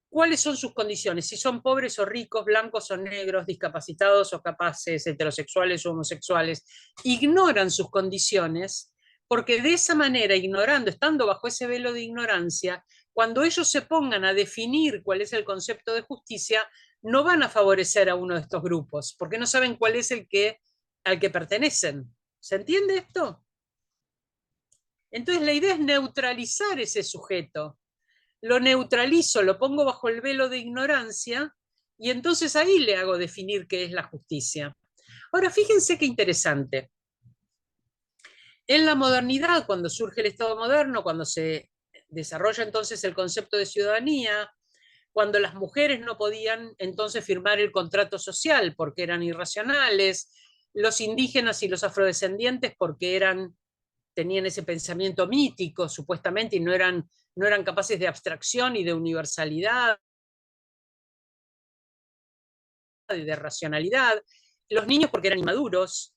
Speaker 2: cuáles son sus condiciones, si son pobres o ricos, blancos o negros, discapacitados o capaces, heterosexuales o homosexuales, ignoran sus condiciones, porque de esa manera, ignorando, estando bajo ese velo de ignorancia, cuando ellos se pongan a definir cuál es el concepto de justicia, no van a favorecer a uno de estos grupos, porque no saben cuál es al que pertenecen. ¿Se entiende esto? Entonces la idea es neutralizar ese sujeto. Lo neutralizo, lo pongo bajo el velo de ignorancia, y entonces ahí le hago definir qué es la justicia. Ahora, fíjense qué interesante. En la modernidad, cuando surge el Estado moderno, cuando se desarrolla entonces el concepto de ciudadanía, cuando las mujeres no podían entonces firmar el contrato social porque eran irracionales, los indígenas y los afrodescendientes porque tenían ese pensamiento mítico supuestamente y no eran capaces de abstracción y de universalidad y de racionalidad, los niños porque eran inmaduros,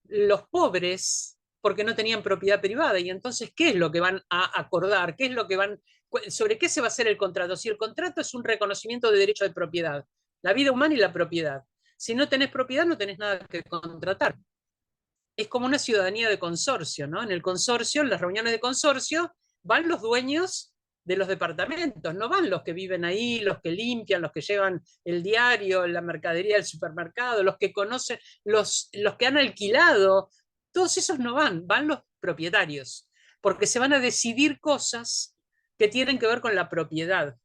Speaker 2: los pobres porque no tenían propiedad privada. Y entonces, ¿qué es lo que van a acordar? ¿Qué es lo que sobre qué se va a hacer el contrato? Si el contrato es un reconocimiento de derecho de propiedad, la vida humana y la propiedad. Si no tenés propiedad, no tenés nada que contratar. Es como una ciudadanía de consorcio, ¿no? En el consorcio, en las reuniones de consorcio, van los dueños de los departamentos, no van los que viven ahí, los que limpian, los que llevan el diario, la mercadería del supermercado, los que conocen, los que han alquilado, todos esos no van, van los propietarios, porque se van a decidir cosas que tienen que ver con la propiedad.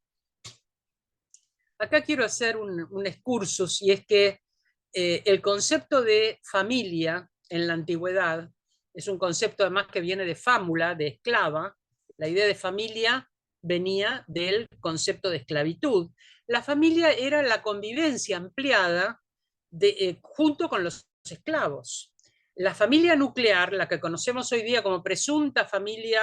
Speaker 2: Acá quiero hacer un excursus, y es que el concepto de familia en la antigüedad es un concepto además que viene de fámula, de esclava. La idea de familia venía del concepto de esclavitud. La familia era la convivencia ampliada junto con los esclavos. La familia nuclear, la que conocemos hoy día como presunta familia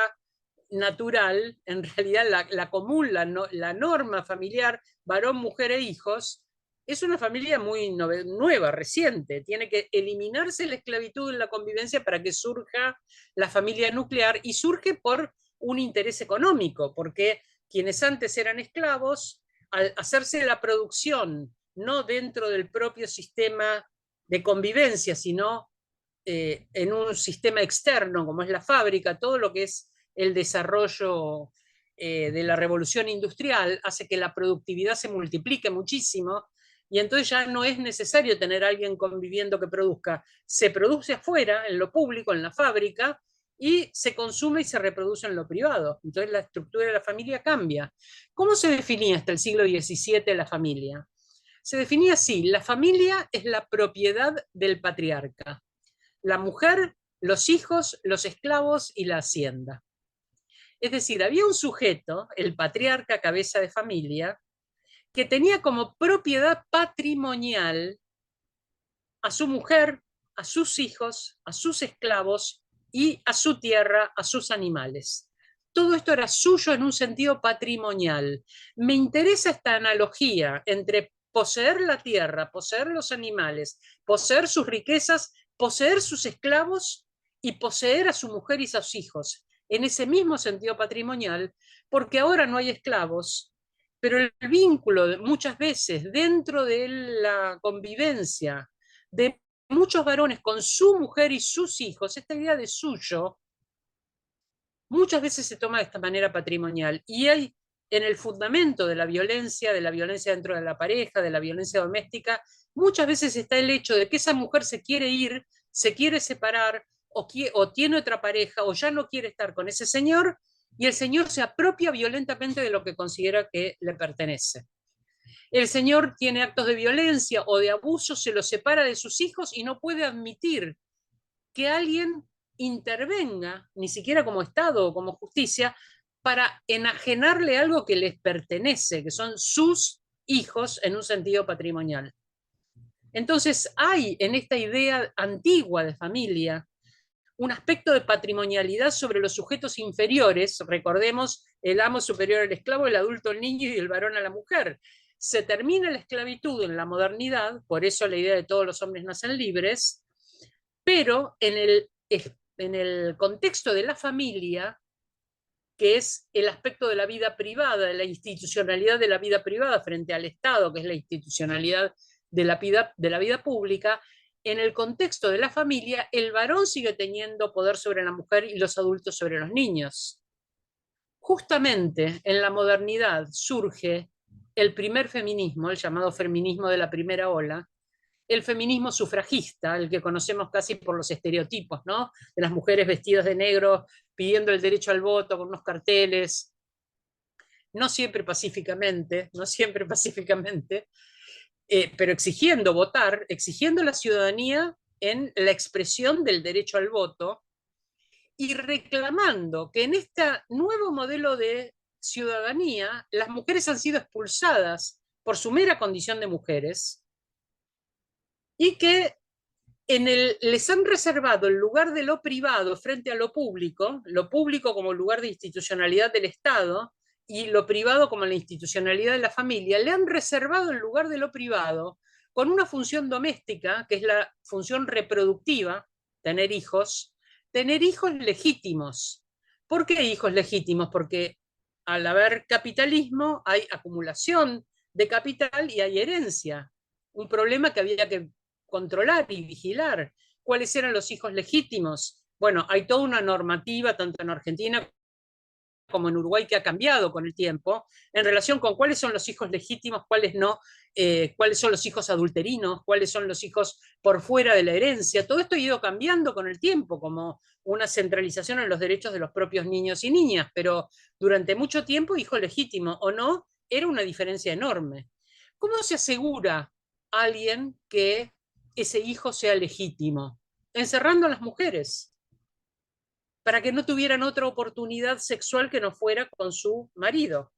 Speaker 2: natural, en realidad la común, la norma familiar, varón, mujer e hijos, es una familia muy nueva, reciente. Tiene que eliminarse la esclavitud en la convivencia para que surja la familia nuclear, y surge por un interés económico, porque quienes antes eran esclavos, al hacerse la producción no dentro del propio sistema de convivencia, sino en un sistema externo como es la fábrica, todo lo que es el desarrollo de la revolución industrial hace que la productividad se multiplique muchísimo, y entonces ya no es necesario tener a alguien conviviendo que produzca. Se produce afuera, en lo público, en la fábrica, y se consume y se reproduce en lo privado. Entonces la estructura de la familia cambia. ¿Cómo se definía hasta el siglo XVII la familia? Se definía así: la familia es la propiedad del patriarca, la mujer, los hijos, los esclavos y la hacienda. Es decir, había un sujeto, el patriarca, cabeza de familia, que tenía como propiedad patrimonial a su mujer, a sus hijos, a sus esclavos y a su tierra, a sus animales. Todo esto era suyo en un sentido patrimonial. Me interesa esta analogía entre poseer la tierra, poseer los animales, poseer sus riquezas, poseer sus esclavos y poseer a su mujer y a sus hijos, en ese mismo sentido patrimonial, porque ahora no hay esclavos, pero el vínculo muchas veces dentro de la convivencia de muchos varones con su mujer y sus hijos, esta idea de suyo, muchas veces se toma de esta manera patrimonial. Y hay en el fundamento de la violencia dentro de la pareja, de la violencia doméstica, muchas veces está el hecho de que esa mujer se quiere ir, se quiere separar, o tiene otra pareja, o ya no quiere estar con ese señor, y el señor se apropia violentamente de lo que considera que le pertenece. El señor tiene actos de violencia o de abuso, se lo separa de sus hijos y no puede admitir que alguien intervenga, ni siquiera como Estado o como justicia, para enajenarle algo que les pertenece, que son sus hijos en un sentido patrimonial. Entonces hay en esta idea antigua de familia un aspecto de patrimonialidad sobre los sujetos inferiores. Recordemos, el amo superior al esclavo, el adulto al niño y el varón a la mujer. Se termina la esclavitud en la modernidad, por eso la idea de todos los hombres nacen libres, pero en el contexto de la familia, que es el aspecto de la vida privada, de la institucionalidad de la vida privada frente al Estado, que es la institucionalidad de la vida pública, en el contexto de la familia, el varón sigue teniendo poder sobre la mujer y los adultos sobre los niños. Justamente en la modernidad surge el primer feminismo, el llamado feminismo de la primera ola, el feminismo sufragista, el que conocemos casi por los estereotipos, ¿no? De las mujeres vestidas de negro pidiendo el derecho al voto con unos carteles, no siempre pacíficamente, pero exigiendo votar, exigiendo la ciudadanía en la expresión del derecho al voto, y reclamando que en este nuevo modelo de ciudadanía las mujeres han sido expulsadas por su mera condición de mujeres, y que les han reservado el lugar de lo privado frente a lo público como lugar de institucionalidad del Estado y lo privado como la institucionalidad de la familia. Le han reservado el lugar de lo privado con una función doméstica, que es la función reproductiva, tener hijos legítimos. ¿Por qué hijos legítimos? Porque al haber capitalismo hay acumulación de capital y hay herencia. Un problema que había que controlar y vigilar. ¿Cuáles eran los hijos legítimos? Bueno, hay toda una normativa, tanto en Argentina como en Uruguay, que ha cambiado con el tiempo, en relación con cuáles son los hijos legítimos, cuáles no, cuáles son los hijos adulterinos, cuáles son los hijos por fuera de la herencia. Todo esto ha ido cambiando con el tiempo, como una centralización en los derechos de los propios niños y niñas, pero durante mucho tiempo, hijo legítimo o no, era una diferencia enorme. ¿Cómo se asegura a alguien que ese hijo sea legítimo? Encerrando a las mujeres, para que no tuvieran otra oportunidad sexual que no fuera con su marido.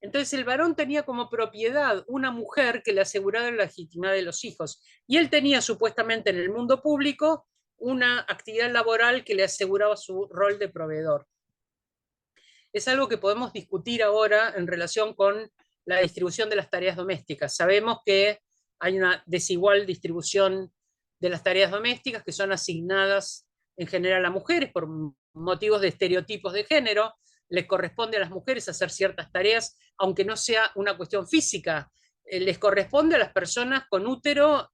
Speaker 2: Entonces el varón tenía como propiedad una mujer que le aseguraba la legitimidad de los hijos, y él tenía supuestamente en el mundo público una actividad laboral que le aseguraba su rol de proveedor. Es algo que podemos discutir ahora en relación con la distribución de las tareas domésticas. Sabemos que hay una desigual distribución de las tareas domésticas que son asignadas en general a mujeres por motivos de estereotipos de género. Les corresponde a las mujeres hacer ciertas tareas, aunque no sea una cuestión física. Les corresponde a las personas con útero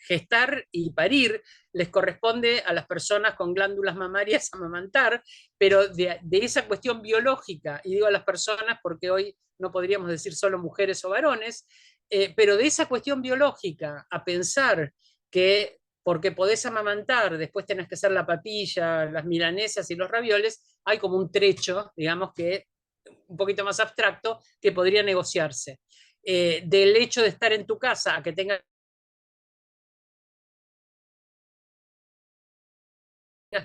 Speaker 2: gestar y parir, les corresponde a las personas con glándulas mamarias amamantar, pero de esa cuestión biológica, y digo a las personas porque hoy no podríamos decir solo mujeres o varones, pero de esa cuestión biológica a pensar que porque podés amamantar, después tenés que hacer la papilla, las milanesas y los ravioles, hay como un trecho, digamos que un poquito más abstracto, que podría negociarse. Del hecho de estar en tu casa a que tengas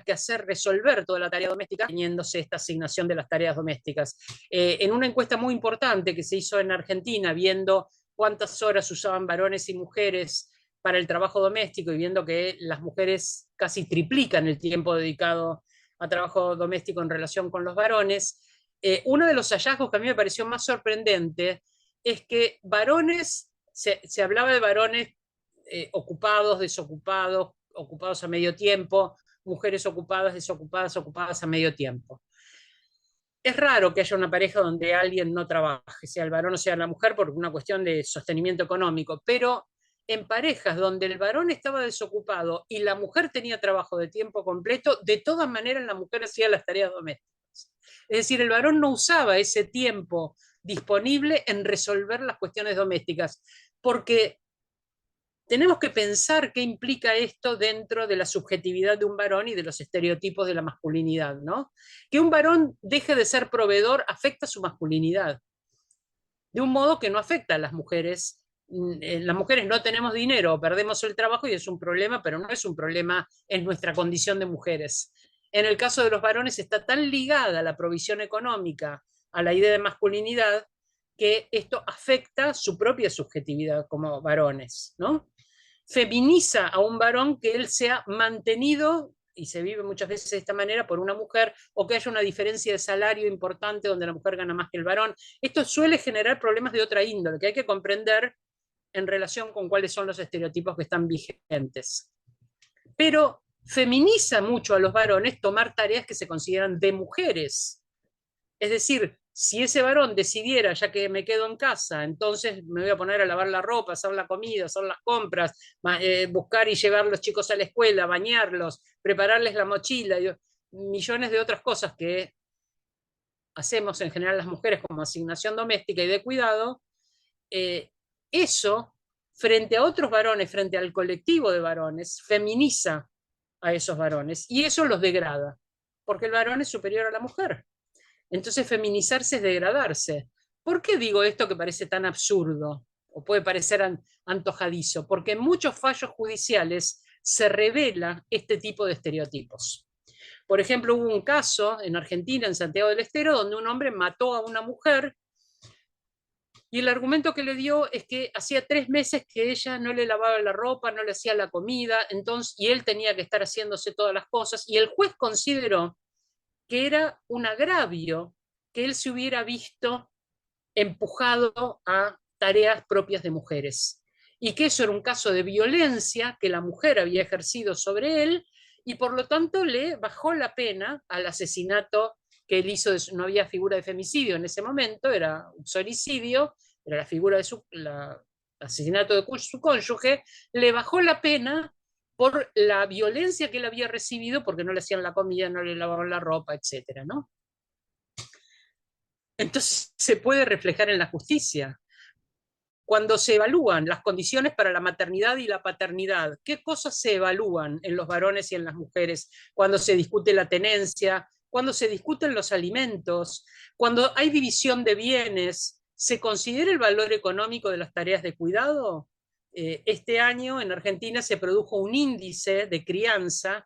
Speaker 2: que hacer resolver toda la tarea doméstica, teniéndose esta asignación de las tareas domésticas. En una encuesta muy importante que se hizo en Argentina, viendo cuántas horas usaban varones y mujeres para el trabajo doméstico y viendo que las mujeres casi triplican el tiempo dedicado a trabajo doméstico en relación con los varones, uno de los hallazgos que a mí me pareció más sorprendente es que varones, se hablaba de varones ocupados, desocupados, ocupados a medio tiempo, mujeres ocupadas, desocupadas, ocupadas a medio tiempo. Es raro que haya una pareja donde alguien no trabaje, sea el varón o sea la mujer, por una cuestión de sostenimiento económico, pero en parejas donde el varón estaba desocupado y la mujer tenía trabajo de tiempo completo, de todas maneras la mujer hacía las tareas domésticas. Es decir, el varón no usaba ese tiempo disponible en resolver las cuestiones domésticas, porque tenemos que pensar qué implica esto dentro de la subjetividad de un varón y de los estereotipos de la masculinidad, ¿no? Que un varón deje de ser proveedor afecta su masculinidad, de un modo que no afecta a las mujeres. Las mujeres no tenemos dinero o perdemos el trabajo y es un problema, pero no es un problema en nuestra condición de mujeres. En el caso de los varones está tan ligada la provisión económica a la idea de masculinidad que esto afecta su propia subjetividad como varones, ¿no? Feminiza a un varón que él sea mantenido, y se vive muchas veces de esta manera, por una mujer, o que haya una diferencia de salario importante donde la mujer gana más que el varón. Esto suele generar problemas de otra índole, que hay que comprender en relación con cuáles son los estereotipos que están vigentes. Pero feminiza mucho a los varones tomar tareas que se consideran de mujeres. Es decir, si ese varón decidiera, ya que me quedo en casa, entonces me voy a poner a lavar la ropa, hacer la comida, hacer las compras, buscar y llevar a los chicos a la escuela, bañarlos, prepararles la mochila, millones de otras cosas que hacemos en general las mujeres como asignación doméstica y de cuidado, eso, frente a otros varones, frente al colectivo de varones, feminiza a esos varones y eso los degrada, porque el varón es superior a la mujer. Entonces feminizarse es degradarse. ¿Por qué digo esto que parece tan absurdo o puede parecer antojadizo? Porque en muchos fallos judiciales se revela este tipo de estereotipos. Por ejemplo, hubo un caso en Argentina, en Santiago del Estero, donde un hombre mató a una mujer y el argumento que le dio es que hacía 3 meses que ella no le lavaba la ropa, no le hacía la comida, entonces, y él tenía que estar haciéndose todas las cosas, y el juez consideró que era un agravio que él se hubiera visto empujado a tareas propias de mujeres y que eso era un caso de violencia que la mujer había ejercido sobre él y por lo tanto le bajó la pena al asesinato que él hizo. No había figura de femicidio en ese momento, era un solicidio, era la figura de asesinato de su cónyuge, le bajó la pena por la violencia que él había recibido porque no le hacían la comida, no le lavaban la ropa, etcétera, ¿no? entonces se puede reflejar en la justicia. Cuando se evalúan las condiciones para la maternidad y la paternidad, ¿qué cosas se evalúan en los varones y en las mujeres? Cuando se discute la tenencia, cuando se discuten los alimentos, cuando hay división de bienes, ¿se considera el valor económico de las tareas de cuidado? Este año en Argentina se produjo un índice de crianza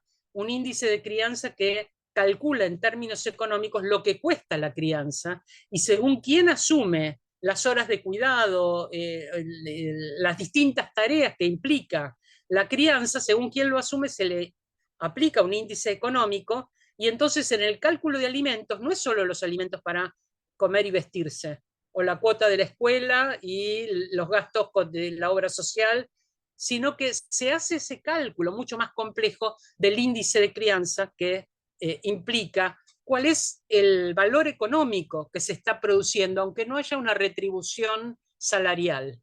Speaker 2: que calcula en términos económicos lo que cuesta la crianza, y según quién asume las horas de cuidado, las distintas tareas que implica la crianza, según quien lo asume, se le aplica un índice económico, y entonces en el cálculo de alimentos no es solo los alimentos para comer y vestirse, o la cuota de la escuela y los gastos de la obra social, sino que se hace ese cálculo mucho más complejo del índice de crianza que implica cuál es el valor económico que se está produciendo, aunque no haya una retribución salarial.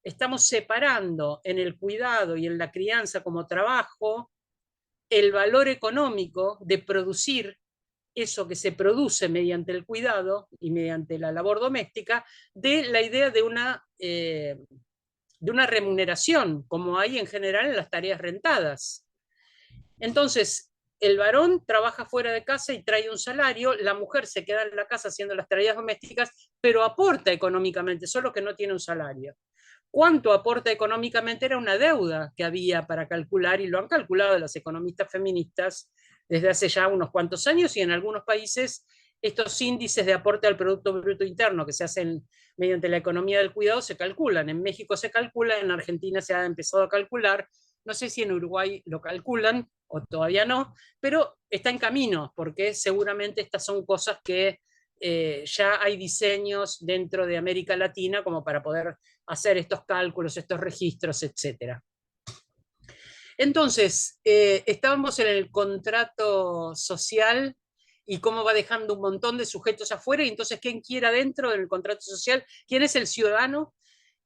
Speaker 2: Estamos separando en el cuidado y en la crianza como trabajo el valor económico de producir eso que se produce mediante el cuidado y mediante la labor doméstica, de la idea de una remuneración, como hay en general en las tareas rentadas. Entonces, el varón trabaja fuera de casa y trae un salario, la mujer se queda en la casa haciendo las tareas domésticas, pero aporta económicamente, solo que no tiene un salario. ¿Cuánto aporta económicamente? Era una deuda que había para calcular, y lo han calculado las economistas feministas desde hace ya unos cuantos años, y en algunos países estos índices de aporte al Producto Bruto Interno que se hacen mediante la economía del cuidado se calculan. En México se calcula, en Argentina se ha empezado a calcular, no sé si en Uruguay lo calculan o todavía no, pero está en camino, porque seguramente estas son cosas que ya hay diseños dentro de América Latina como para poder hacer estos cálculos, estos registros, etc. Entonces, estábamos en el contrato social y cómo va dejando un montón de sujetos afuera, y entonces, ¿quién quiere adentro del contrato social? ¿Quién es el ciudadano?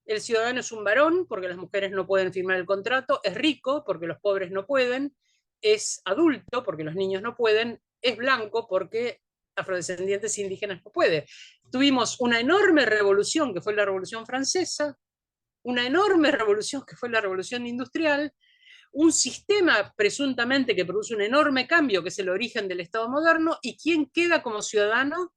Speaker 2: El ciudadano es un varón, porque las mujeres no pueden firmar el contrato, es rico, porque los pobres no pueden, es adulto, porque los niños no pueden, es blanco, porque afrodescendientes e indígenas no pueden. Tuvimos una enorme revolución, que fue la Revolución Francesa, una enorme revolución, que fue la Revolución Industrial, un sistema presuntamente que produce un enorme cambio, que es el origen del Estado moderno, y ¿quién queda como ciudadano?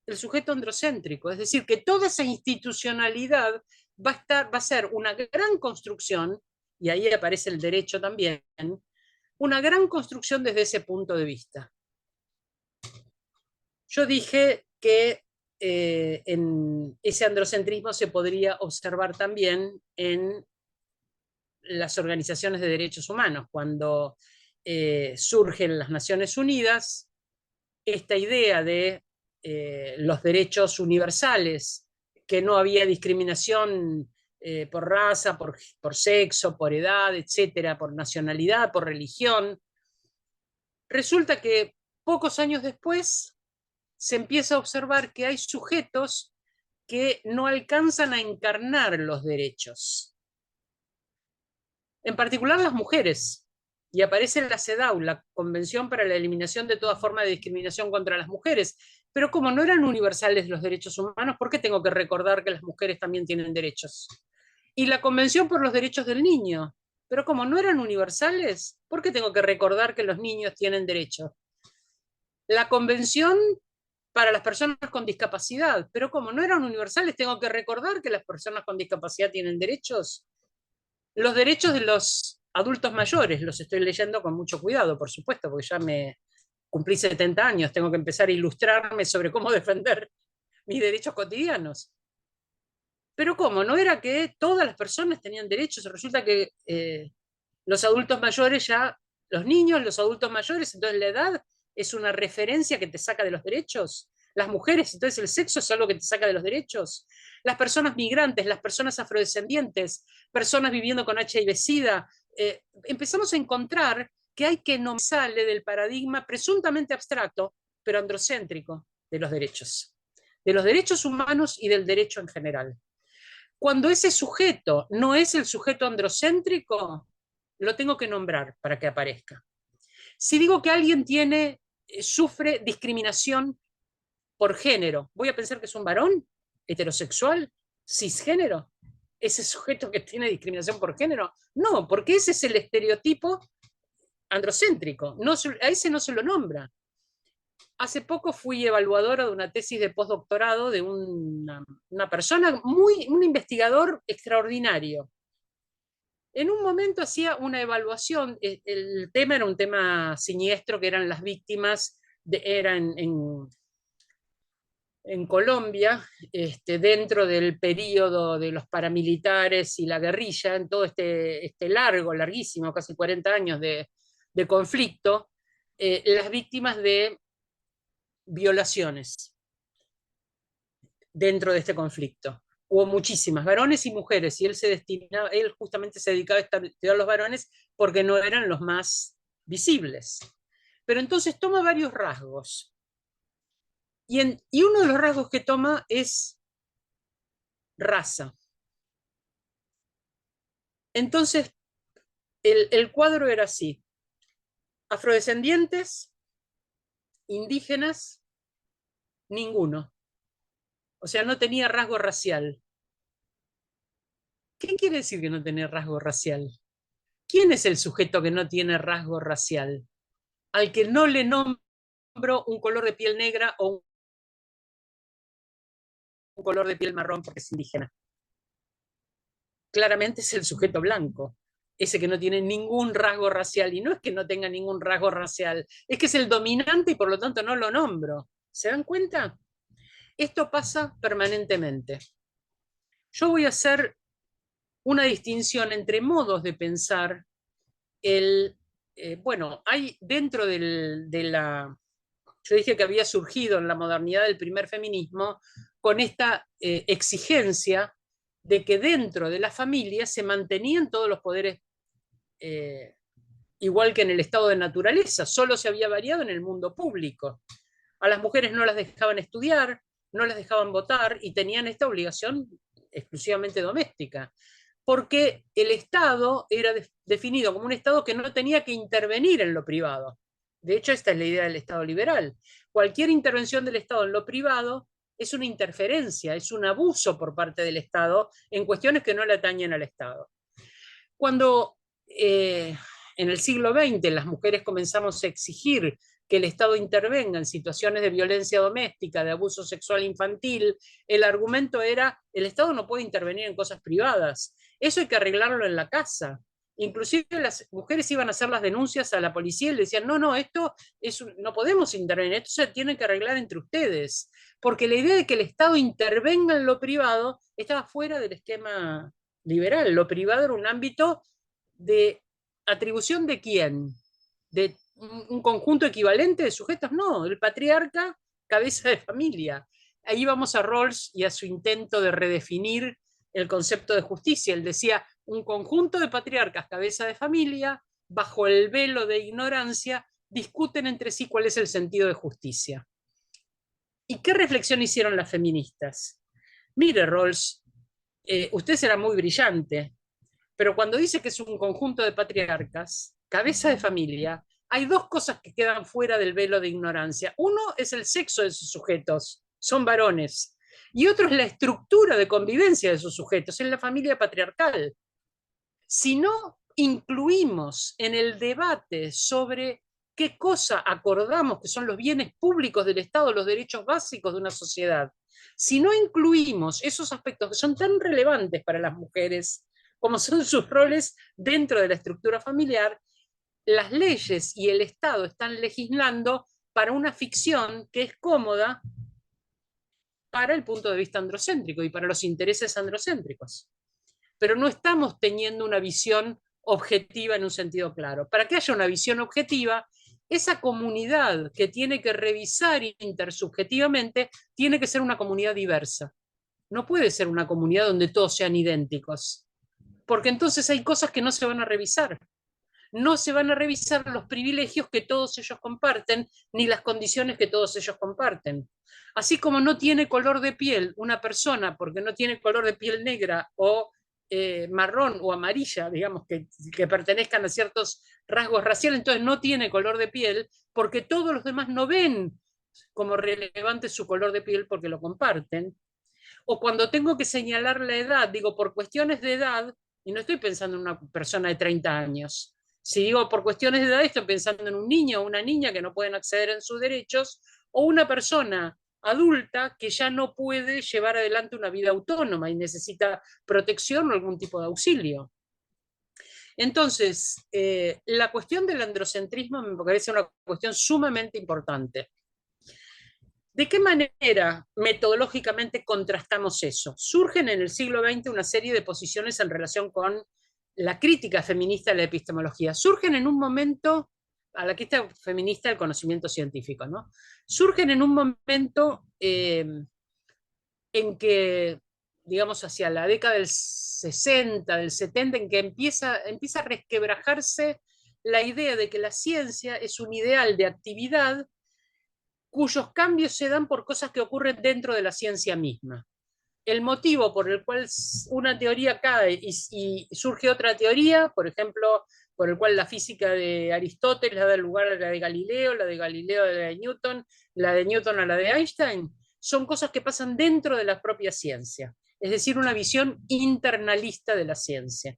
Speaker 2: El sujeto androcéntrico. Es decir, que toda esa institucionalidad va a ser una gran construcción, y ahí aparece el derecho también, una gran construcción desde ese punto de vista. Yo dije que en ese androcentrismo se podría observar también en las organizaciones de derechos humanos, cuando surgen las Naciones Unidas, esta idea de los derechos universales, que no había discriminación por raza, por sexo, por edad, etcétera, por nacionalidad, por religión. Resulta que pocos años después se empieza a observar que hay sujetos que no alcanzan a encarnar los derechos, en particular las mujeres. Y aparece la CEDAW, la Convención para la Eliminación de toda forma de discriminación contra las mujeres. Pero como no eran universales los derechos humanos, ¿por qué tengo que recordar que las mujeres también tienen derechos? Y la Convención por los Derechos del Niño. Pero como no eran universales, ¿por qué tengo que recordar que los niños tienen derechos? La Convención para las personas con discapacidad. Pero como no eran universales, tengo que recordar que las personas con discapacidad tienen derechos. Los derechos de los adultos mayores, los estoy leyendo con mucho cuidado, por supuesto, porque ya me cumplí 70 años, tengo que empezar a ilustrarme sobre cómo defender mis derechos cotidianos. Pero ¿cómo? ¿No era que todas las personas tenían derechos? Resulta que los adultos mayores ya, los niños, los adultos mayores, entonces la edad es una referencia que te saca de los derechos. Las mujeres, entonces el sexo es algo que te saca de los derechos. Las personas migrantes, las personas afrodescendientes, personas viviendo con HIV-Sida, empezamos a encontrar que hay que no sale del paradigma presuntamente abstracto, pero androcéntrico de los derechos humanos y del derecho en general. Cuando ese sujeto no es el sujeto androcéntrico, lo tengo que nombrar para que aparezca. Si digo que alguien sufre discriminación por género. ¿Voy a pensar que es un varón heterosexual, cisgénero? ¿Ese sujeto que tiene discriminación por género? No, porque ese es el estereotipo androcéntrico. No, a ese no se lo nombra. Hace poco fui evaluadora de una tesis de postdoctorado de una persona, un investigador extraordinario. En un momento hacía una evaluación, el tema era un tema siniestro, que eran las víctimas, era en Colombia, dentro del periodo de los paramilitares y la guerrilla, en todo este larguísimo, casi 40 años de conflicto, las víctimas de violaciones dentro de este conflicto. Hubo muchísimas, varones y mujeres, y él justamente se dedicaba a estudiar a los varones porque no eran los más visibles. Pero entonces toma varios rasgos. Y uno de los rasgos que toma es raza. Entonces, el cuadro era así: afrodescendientes, indígenas, ninguno. O sea, no tenía rasgo racial. ¿Qué quiere decir que no tenía rasgo racial? ¿Quién es el sujeto que no tiene rasgo racial? Al que no le nombro un color de piel negra o un color de piel marrón porque es indígena. Claramente es el sujeto blanco, ese que no tiene ningún rasgo racial. Y no es que no tenga ningún rasgo racial, es que es el dominante y por lo tanto no lo nombro. ¿Se dan cuenta? Esto pasa permanentemente. Yo voy a hacer una distinción entre modos de pensar bueno, hay dentro de la... Yo dije que había surgido en la modernidad del primer feminismo con esta exigencia de que dentro de la familia se mantenían todos los poderes igual que en el estado de naturaleza, solo se había variado en el mundo público. A las mujeres no las dejaban estudiar, no las dejaban votar y tenían esta obligación exclusivamente doméstica, porque el Estado era definido como un Estado que no tenía que intervenir en lo privado. De hecho, esta es la idea del Estado liberal. Cualquier intervención del Estado en lo privado es una interferencia, es un abuso por parte del Estado en cuestiones que no le atañen al Estado. Cuando en el siglo XX las mujeres comenzamos a exigir que el Estado intervenga en situaciones de violencia doméstica, de abuso sexual infantil, el argumento era: el Estado no puede intervenir en cosas privadas, eso hay que arreglarlo en la casa. Inclusive las mujeres iban a hacer las denuncias a la policía y le decían: no, esto no podemos intervenir, esto se tiene que arreglar entre ustedes, porque la idea de que el Estado intervenga en lo privado estaba fuera del esquema liberal. Lo privado era un ámbito de atribución de quién, de un conjunto equivalente de sujetos. No, el patriarca, cabeza de familia. Ahí vamos a Rawls y a su intento de redefinir el concepto de justicia. Él decía: un conjunto de patriarcas, cabeza de familia, bajo el velo de ignorancia, discuten entre sí cuál es el sentido de justicia. ¿Y qué reflexión hicieron las feministas? Mire, Rawls, usted será muy brillante, pero cuando dice que es un conjunto de patriarcas, cabeza de familia, hay dos cosas que quedan fuera del velo de ignorancia. Uno es el sexo de sus sujetos, son varones. Y otro es la estructura de convivencia de sus sujetos, en la familia patriarcal. Si no incluimos en el debate sobre qué cosa acordamos que son los bienes públicos del Estado, los derechos básicos de una sociedad, si no incluimos esos aspectos que son tan relevantes para las mujeres como son sus roles dentro de la estructura familiar, las leyes y el Estado están legislando para una ficción que es cómoda para el punto de vista androcéntrico y para los intereses androcéntricos. Pero no estamos teniendo una visión objetiva en un sentido claro. Para que haya una visión objetiva, esa comunidad que tiene que revisar intersubjetivamente tiene que ser una comunidad diversa. No puede ser una comunidad donde todos sean idénticos, porque entonces hay cosas que no se van a revisar. No se van a revisar los privilegios que todos ellos comparten, ni las condiciones que todos ellos comparten. Así como no tiene color de piel una persona porque no tiene color de piel negra o marrón o amarilla, digamos, que pertenezcan a ciertos rasgos raciales, entonces no tiene color de piel porque todos los demás no ven como relevante su color de piel porque lo comparten. O cuando tengo que señalar la edad, digo por cuestiones de edad, y no estoy pensando en una persona de 30 años. Si digo por cuestiones de edad, estoy pensando en un niño o una niña que no pueden acceder en sus derechos, o una persona adulta que ya no puede llevar adelante una vida autónoma y necesita protección o algún tipo de auxilio. Entonces, la cuestión del androcentrismo me parece una cuestión sumamente importante. ¿De qué manera metodológicamente contrastamos eso? Surgen en el siglo XX una serie de posiciones en relación con la crítica feminista de la epistemología. Surgen en un momento, a la crítica feminista del conocimiento científico, ¿no? Surgen en un momento en que, digamos, hacia la década del 60, del 70, en que empieza a resquebrajarse la idea de que la ciencia es un ideal de actividad cuyos cambios se dan por cosas que ocurren dentro de la ciencia misma. El motivo por el cual una teoría cae y surge otra teoría, por ejemplo, por el cual la física de Aristóteles da lugar a la de Galileo, la de Galileo a la de Newton a la de Einstein, son cosas que pasan dentro de la propia ciencia, es decir, una visión internalista de la ciencia.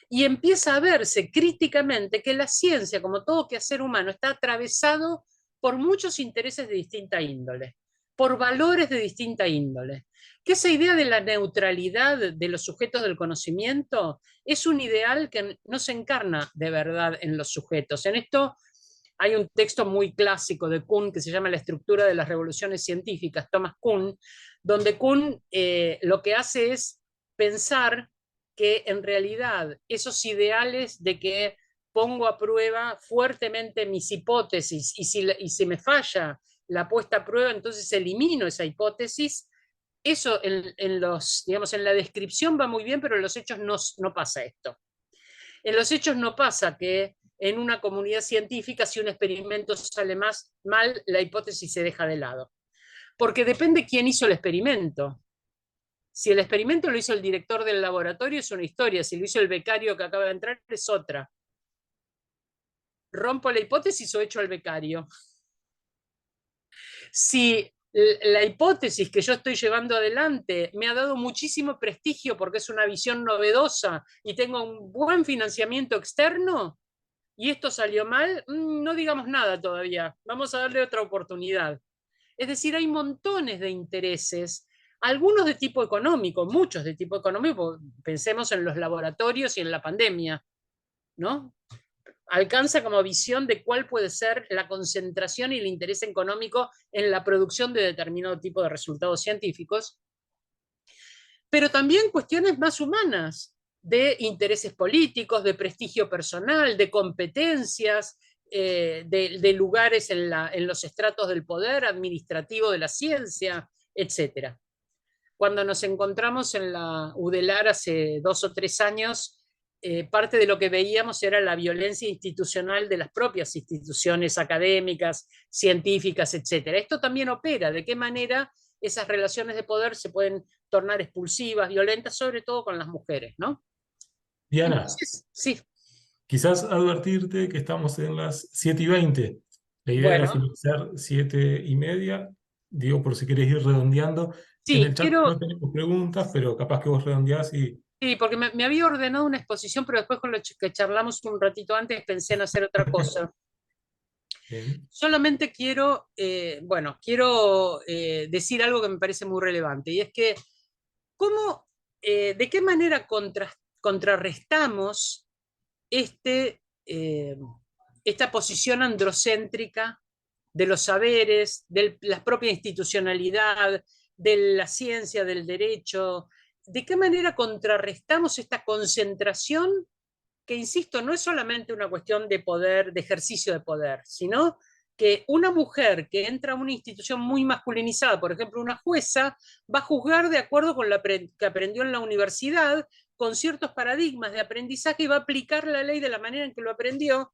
Speaker 2: Y empieza a verse críticamente que la ciencia, como todo quehacer humano, está atravesado por muchos intereses de distinta índole, por valores de distinta índole. Que esa idea de la neutralidad de los sujetos del conocimiento es un ideal que no se encarna de verdad en los sujetos. En esto hay un texto muy clásico de Kuhn que se llama La estructura de las revoluciones científicas, Thomas Kuhn, donde Kuhn lo que hace es pensar que en realidad esos ideales de que pongo a prueba fuertemente mis hipótesis y si me falla la puesta a prueba, entonces elimino esa hipótesis. Eso digamos, en la descripción va muy bien, pero en los hechos no pasa esto. En los hechos no pasa que en una comunidad científica, si un experimento sale mal, la hipótesis se deja de lado. Porque depende quién hizo el experimento. Si el experimento lo hizo el director del laboratorio es una historia, si lo hizo el becario que acaba de entrar es otra. ¿Rompo la hipótesis o echo al becario? Si la hipótesis que yo estoy llevando adelante me ha dado muchísimo prestigio porque es una visión novedosa y tengo un buen financiamiento externo y esto salió mal, no digamos nada todavía, vamos a darle otra oportunidad. Es decir, hay montones de intereses, algunos de tipo económico, muchos de tipo económico, pensemos en los laboratorios y en la pandemia, ¿no? Alcanza como visión de cuál puede ser la concentración y el interés económico en la producción de determinado tipo de resultados científicos, pero también cuestiones más humanas, de intereses políticos, de prestigio personal, de competencias, de lugares en los estratos del poder administrativo de la ciencia, etc. Cuando nos encontramos en la UDELAR hace 2 o 3 años, parte de lo que veíamos era la violencia institucional de las propias instituciones académicas, científicas, etc. Esto también opera, de qué manera esas relaciones de poder se pueden tornar expulsivas, violentas, sobre todo con las mujeres, ¿no?
Speaker 3: Diana,
Speaker 2: Entonces, sí,
Speaker 3: quizás advertirte que estamos en las 7:20. La idea era
Speaker 2: bueno,
Speaker 3: finalizar 7:30. Digo, por si querés ir redondeando. En
Speaker 2: sí,
Speaker 3: el chat
Speaker 2: quiero,
Speaker 3: no tenemos preguntas, pero capaz que vos redondeás y...
Speaker 2: sí, porque me había ordenado una exposición, pero después con lo que charlamos un ratito antes pensé en hacer otra cosa.
Speaker 3: Bien.
Speaker 2: Solamente quiero, quiero decir algo que me parece muy relevante, y es que cómo, de qué manera contrarrestamos este, eh, esta posición androcéntrica de los saberes, de la propia institucionalidad, de la ciencia, del derecho, de qué manera contrarrestamos esta concentración que, insisto, no es solamente una cuestión de poder, de ejercicio de poder, sino que una mujer que entra a una institución muy masculinizada, por ejemplo, una jueza, va a juzgar de acuerdo con lo que aprendió en la universidad, con ciertos paradigmas de aprendizaje y va a aplicar la ley de la manera en que lo aprendió,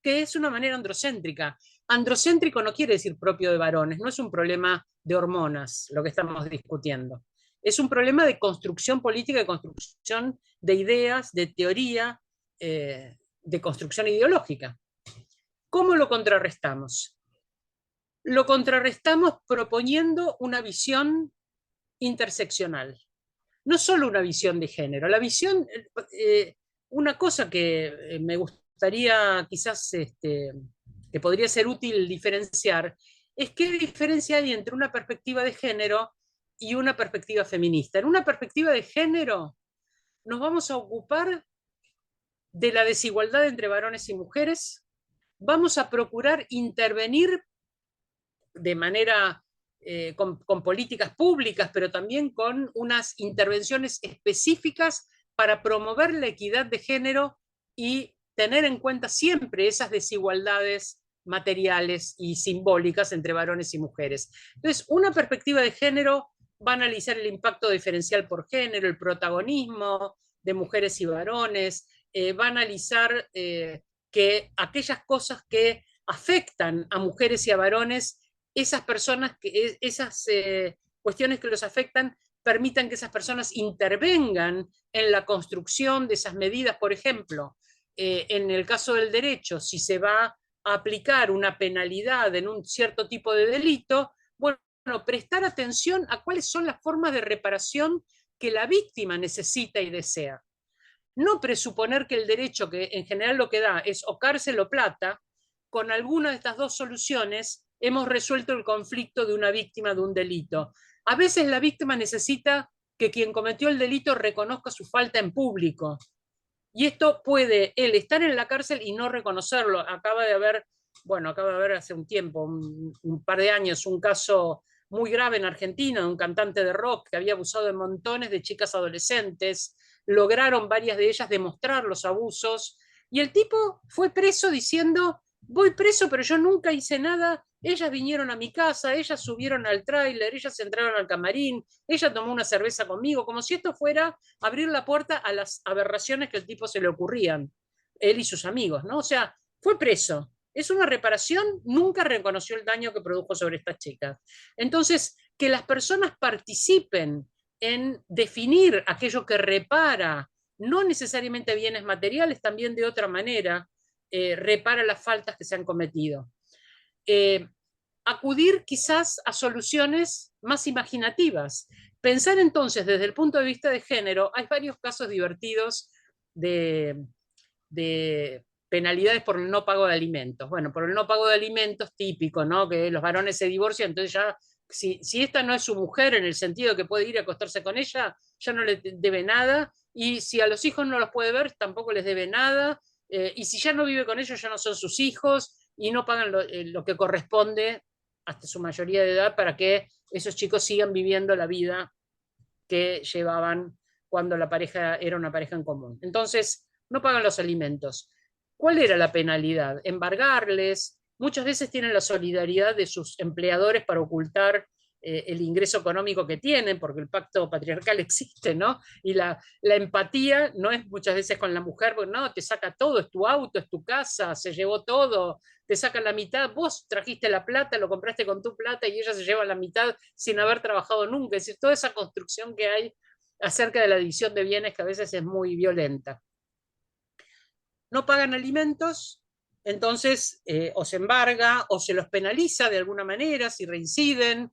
Speaker 2: que es una manera androcéntrica. Androcéntrico no quiere decir propio de varones, no es un problema de hormonas lo que estamos discutiendo. Es un problema de construcción política, de construcción de ideas, de teoría, de construcción ideológica. ¿Cómo lo contrarrestamos? lo contrarrestamos proponiendo una visión interseccional. No solo una visión de género, la visión, una cosa que me gustaría quizás, que podría ser útil diferenciar, es qué diferencia hay entre una perspectiva de género y una perspectiva feminista. En una perspectiva de género nos vamos a ocupar de la desigualdad entre varones y mujeres, vamos a procurar intervenir de manera con políticas públicas, pero también con unas intervenciones específicas para promover la equidad de género y tener en cuenta siempre esas desigualdades materiales y simbólicas entre varones y mujeres. Entonces, una perspectiva de género va a analizar el impacto diferencial por género, el protagonismo de mujeres y varones, va a analizar que aquellas cosas que afectan a mujeres y a varones, esas personas, esas cuestiones que los afectan, permitan que esas personas intervengan en la construcción de esas medidas. Por ejemplo, en el caso del derecho, si se va a aplicar una penalidad en un cierto tipo de delito, bueno, prestar atención a cuáles son las formas de reparación que la víctima necesita y desea. No presuponer que el derecho, que en general lo que da es o cárcel o plata, con alguna de estas dos soluciones hemos resuelto el conflicto de una víctima de un delito. A veces la víctima necesita que quien cometió el delito reconozca su falta en público. Y esto puede él estar en la cárcel y no reconocerlo. Acaba de haber hace un tiempo, un par de años, un caso muy grave en Argentina de un cantante de rock que había abusado de montones de chicas adolescentes. Lograron varias de ellas demostrar los abusos y el tipo fue preso diciendo: voy preso, pero yo nunca hice nada. Ellas vinieron a mi casa, ellas subieron al tráiler, ellas entraron al camarín, ella tomó una cerveza conmigo, como si esto fuera abrir la puerta a las aberraciones que al tipo se le ocurrían, él y sus amigos, ¿no? O sea, fue preso. Es una reparación, nunca reconoció el daño que produjo sobre estas chicas. Entonces, que las personas participen en definir aquello que repara, no necesariamente bienes materiales, también de otra manera, repara las faltas que se han cometido. Acudir quizás a soluciones más imaginativas. Pensar entonces desde el punto de vista de género, hay varios casos divertidos de penalidades por el no pago de alimentos. Bueno, por el no pago de alimentos, típico, ¿no? Que los varones se divorcian, entonces ya, si esta no es su mujer en el sentido de que puede ir a acostarse con ella, ya no le debe nada, y si a los hijos no los puede ver, tampoco les debe nada, y si ya no vive con ellos, ya no son sus hijos, y no pagan lo que corresponde hasta su mayoría de edad para que esos chicos sigan viviendo la vida que llevaban cuando la pareja era una pareja en común. Entonces, no pagan los alimentos. ¿Cuál era la penalidad? Embargarles. Muchas veces tienen la solidaridad de sus empleadores para ocultar el ingreso económico que tienen, porque el pacto patriarcal existe, ¿no? Y la empatía no es muchas veces con la mujer, porque no, te saca todo, es tu auto, es tu casa, se llevó todo, te sacan la mitad, vos trajiste la plata, lo compraste con tu plata y ella se lleva la mitad sin haber trabajado nunca. Es decir, toda esa construcción que hay acerca de la división de bienes que a veces es muy violenta. No pagan alimentos, entonces o se embarga o se los penaliza de alguna manera si reinciden.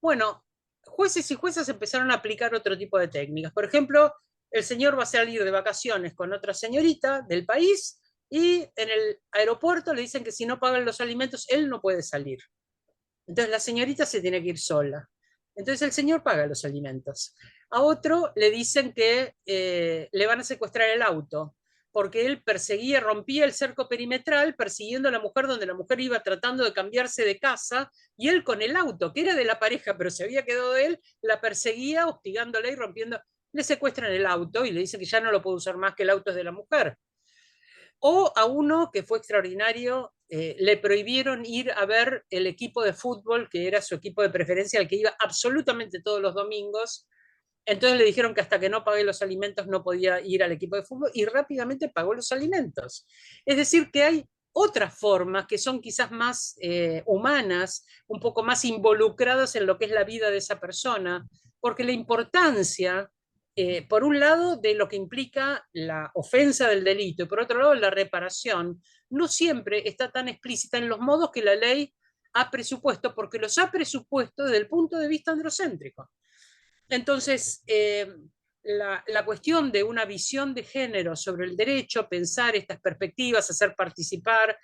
Speaker 2: Bueno, jueces y juezas empezaron a aplicar otro tipo de técnicas. Por ejemplo, el señor va a salir de vacaciones con otra señorita del país y en el aeropuerto le dicen que si no pagan los alimentos, él no puede salir. Entonces la señorita se tiene que ir sola. Entonces el señor paga los alimentos. A otro le dicen que le van a secuestrar el auto, porque él perseguía, rompía el cerco perimetral persiguiendo a la mujer donde la mujer iba tratando de cambiarse de casa, y él con el auto, que era de la pareja, pero se había quedado de él, la perseguía hostigándola y rompiendo. Le secuestran el auto y le dicen que ya no lo puede usar más, que el auto es de la mujer. O a uno que fue extraordinario, le prohibieron ir a ver el equipo de fútbol, que era su equipo de preferencia, al que iba absolutamente todos los domingos. Entonces le dijeron que hasta que no pague los alimentos no podía ir al equipo de fútbol y rápidamente pagó los alimentos. Es decir, que hay otras formas que son quizás más humanas, un poco más involucradas en lo que es la vida de esa persona, porque la importancia, por un lado, de lo que implica la ofensa del delito y por otro lado, la reparación, no siempre está tan explícita en los modos que la ley ha presupuesto, porque los ha presupuesto desde el punto de vista androcéntrico. Entonces, la cuestión de una visión de género sobre el derecho, pensar estas perspectivas, hacer participar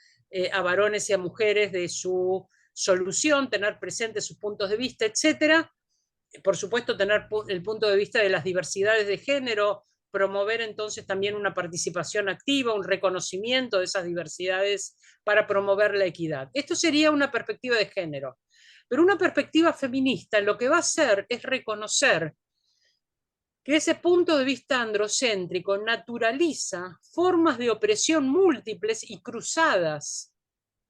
Speaker 2: a varones y a mujeres de su solución, tener presentes sus puntos de vista, etcétera. Por supuesto, tener el punto de vista de las diversidades de género, promover entonces también una participación activa, un reconocimiento de esas diversidades para promover la equidad. Esto sería una perspectiva de género. Pero una perspectiva feminista lo que va a hacer es reconocer que ese punto de vista androcéntrico naturaliza formas de opresión múltiples y cruzadas.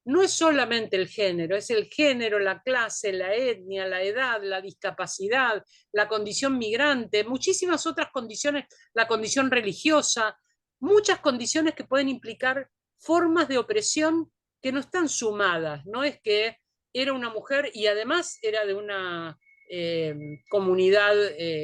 Speaker 2: No es solamente el género, es el género, la clase, la etnia, la edad, la discapacidad, la condición migrante, muchísimas otras condiciones, la condición religiosa, muchas condiciones que pueden implicar formas de opresión que no están sumadas. No es que era una mujer y además era de una comunidad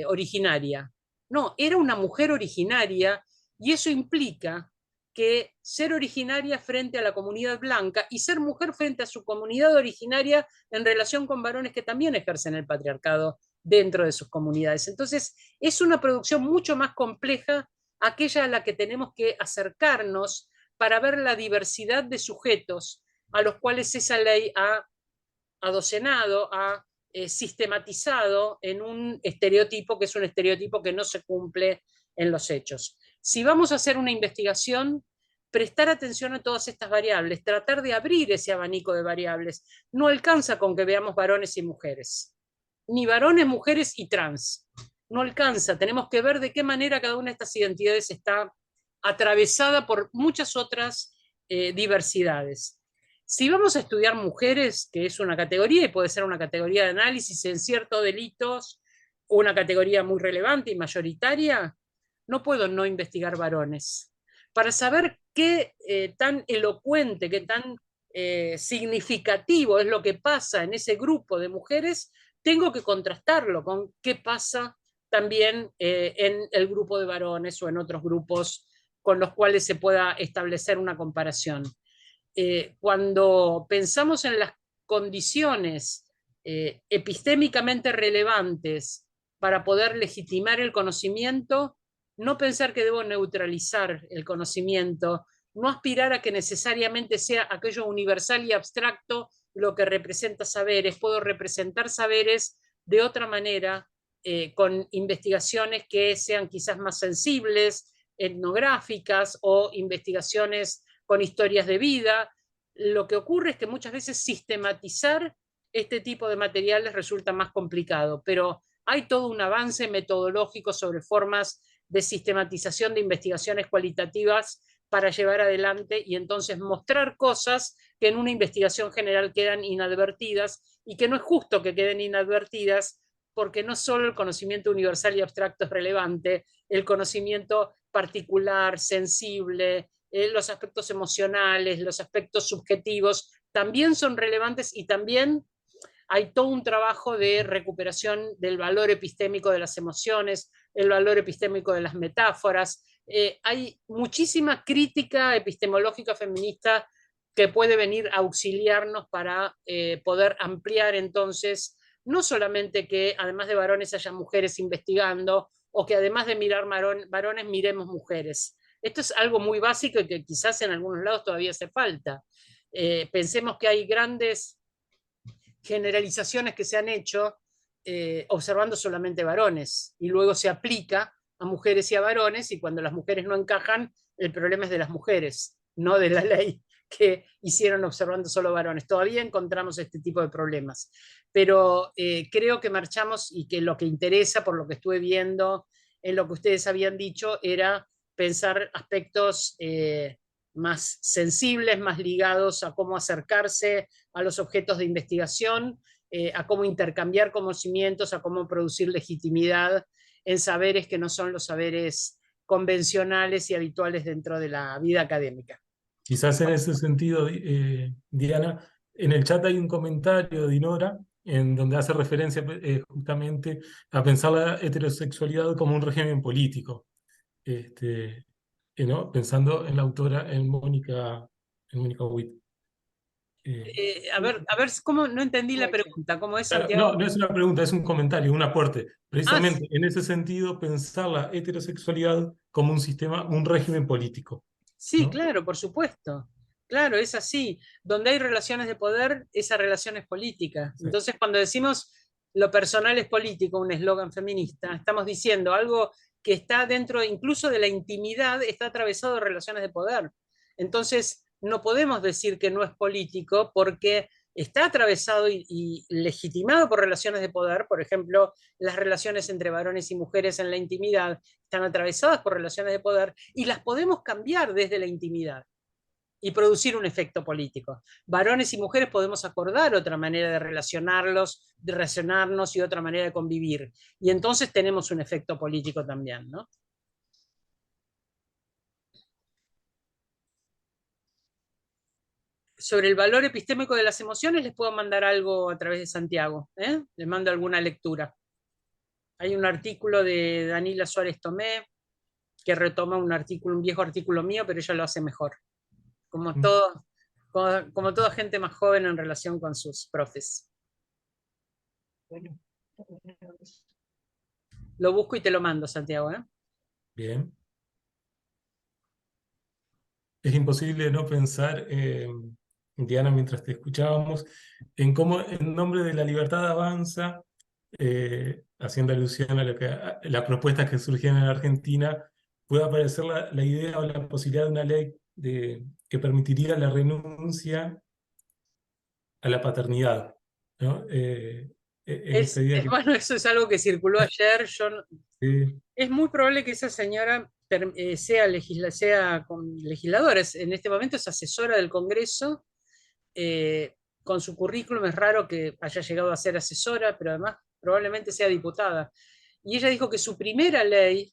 Speaker 2: originaria. No, era una mujer originaria y eso implica que ser originaria frente a la comunidad blanca y ser mujer frente a su comunidad originaria en relación con varones que también ejercen el patriarcado dentro de sus comunidades. Entonces, es una producción mucho más compleja, aquella a la que tenemos que acercarnos para ver la diversidad de sujetos a los cuales esa ley ha adocenado, ha sistematizado en un estereotipo que es un estereotipo que no se cumple en los hechos. Si vamos a hacer una investigación, prestar atención a todas estas variables, tratar de abrir ese abanico de variables. No alcanza con que veamos varones y mujeres, ni varones, mujeres y trans. No alcanza, tenemos que ver de qué manera cada una de estas identidades está atravesada por muchas otras diversidades. Si vamos a estudiar mujeres, que es una categoría y puede ser una categoría de análisis en ciertos delitos, una categoría muy relevante y mayoritaria, no puedo no investigar varones. Para saber qué tan elocuente, qué tan significativo es lo que pasa en ese grupo de mujeres, tengo que contrastarlo con qué pasa también en el grupo de varones o en otros grupos con los cuales se pueda establecer una comparación. Cuando pensamos en las condiciones epistémicamente relevantes para poder legitimar el conocimiento, no pensar que debo neutralizar el conocimiento, no aspirar a que necesariamente sea aquello universal y abstracto lo que representa saberes. Puedo representar saberes de otra manera, con investigaciones que sean quizás más sensibles, etnográficas o investigaciones con historias de vida. Lo que ocurre es que muchas veces sistematizar este tipo de materiales resulta más complicado, pero hay todo un avance metodológico sobre formas de sistematización de investigaciones cualitativas para llevar adelante y entonces mostrar cosas que en una investigación general quedan inadvertidas y que no es justo que queden inadvertidas porque no solo el conocimiento universal y abstracto es relevante, el conocimiento particular, sensible, los aspectos emocionales, los aspectos subjetivos también son relevantes y también hay todo un trabajo de recuperación del valor epistémico de las emociones, el valor epistémico de las metáforas. Hay muchísima crítica epistemológica feminista que puede venir a auxiliarnos para poder ampliar entonces, no solamente que además de varones haya mujeres investigando, o que además de mirar varones miremos mujeres. Esto es algo muy básico y que quizás en algunos lados todavía hace falta. Pensemos que hay grandes generalizaciones que se han hecho observando solamente varones y luego se aplica a mujeres y a varones y cuando las mujeres no encajan, el problema es de las mujeres, no de la ley que hicieron observando solo varones. Todavía encontramos este tipo de problemas, pero creo que marchamos y que lo que interesa, por lo que estuve viendo en lo que ustedes habían dicho, era pensar aspectos más sensibles, más ligados a cómo acercarse a los objetos de investigación, a cómo intercambiar conocimientos, a cómo producir legitimidad en saberes que no son los saberes convencionales y habituales dentro de la vida académica.
Speaker 3: Quizás en ese sentido, Diana, en el chat hay un comentario de Dinora en donde hace referencia justamente a pensar la heterosexualidad como un régimen político, ¿no? Pensando en la autora en Mónica Witt.
Speaker 2: A ver, ¿cómo? No entendí la pregunta. ¿Cómo es,
Speaker 3: Claro,
Speaker 2: Santiago?
Speaker 3: no es una pregunta, es un comentario, un aporte.
Speaker 2: Ah,
Speaker 3: Precisamente en ese sentido, pensar la heterosexualidad como un sistema, un régimen político,
Speaker 2: sí,
Speaker 3: ¿no?
Speaker 2: claro, por supuesto. Claro, es así. Donde hay relaciones de poder, esa relación es política.
Speaker 3: Sí.
Speaker 2: Entonces, cuando decimos lo personal es político, un eslogan feminista, estamos diciendo algo que está dentro incluso de la intimidad, está atravesado de relaciones de poder. Entonces, no podemos decir que no es político porque está atravesado y legitimado por relaciones de poder. Por ejemplo, las relaciones entre varones y mujeres en la intimidad están atravesadas por relaciones de poder y las podemos cambiar desde la intimidad y producir un efecto político. Varones y mujeres podemos acordar otra manera de relacionarlos, de relacionarnos y otra manera de convivir. Y entonces tenemos un efecto político también, ¿no? Sobre el valor epistémico de las emociones les puedo mandar algo a través de Santiago, ¿eh? Les mando alguna lectura. Hay un artículo de Danila Suárez Tomé que retoma un artículo, un viejo artículo mío, pero ella lo hace mejor. Como
Speaker 3: Mm.
Speaker 2: todo, como toda gente más joven en relación con sus profes. Lo busco y te lo mando, Santiago, ¿eh?
Speaker 3: Bien. Es imposible no pensar, Diana, mientras te escuchábamos, en cómo en nombre de la libertad avanza, haciendo alusión a las propuestas que surgían en Argentina, puede aparecer la idea o la posibilidad de una ley que permitiría la renuncia a la paternidad, ¿no? En esta idea que...
Speaker 2: Bueno, eso es algo que circuló ayer.
Speaker 3: Sí,
Speaker 2: Es muy probable que esa señora sea legisladora. En este momento es asesora del Congreso. Con su currículum es raro que haya llegado a ser asesora, pero además probablemente sea diputada. Y ella dijo que su primera ley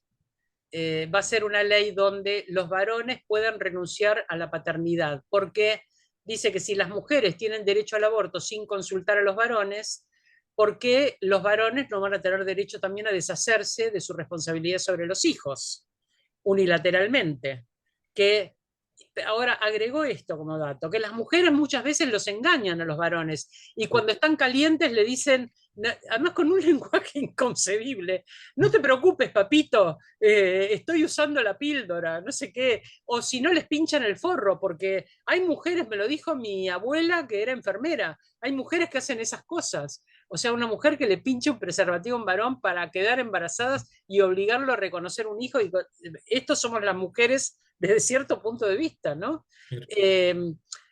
Speaker 2: va a ser una ley donde los varones puedan renunciar a la paternidad, porque dice que si las mujeres tienen derecho al aborto sin consultar a los varones, ¿por qué los varones no van a tener derecho también a deshacerse de su responsabilidad sobre los hijos unilateralmente? Que ahora agregó esto como dato, que las mujeres muchas veces los engañan a los varones y
Speaker 3: sí.
Speaker 2: cuando están calientes le dicen, además con un lenguaje inconcebible, no te preocupes, papito, estoy usando la píldora, no sé qué, o si no les pinchan el forro, porque hay mujeres, me lo dijo mi abuela que era enfermera, hay mujeres que hacen esas cosas. O sea, una mujer que le pinche un preservativo a un varón para quedar embarazadas y obligarlo a reconocer un hijo. Estos somos las mujeres desde cierto punto de vista, ¿no? Eh,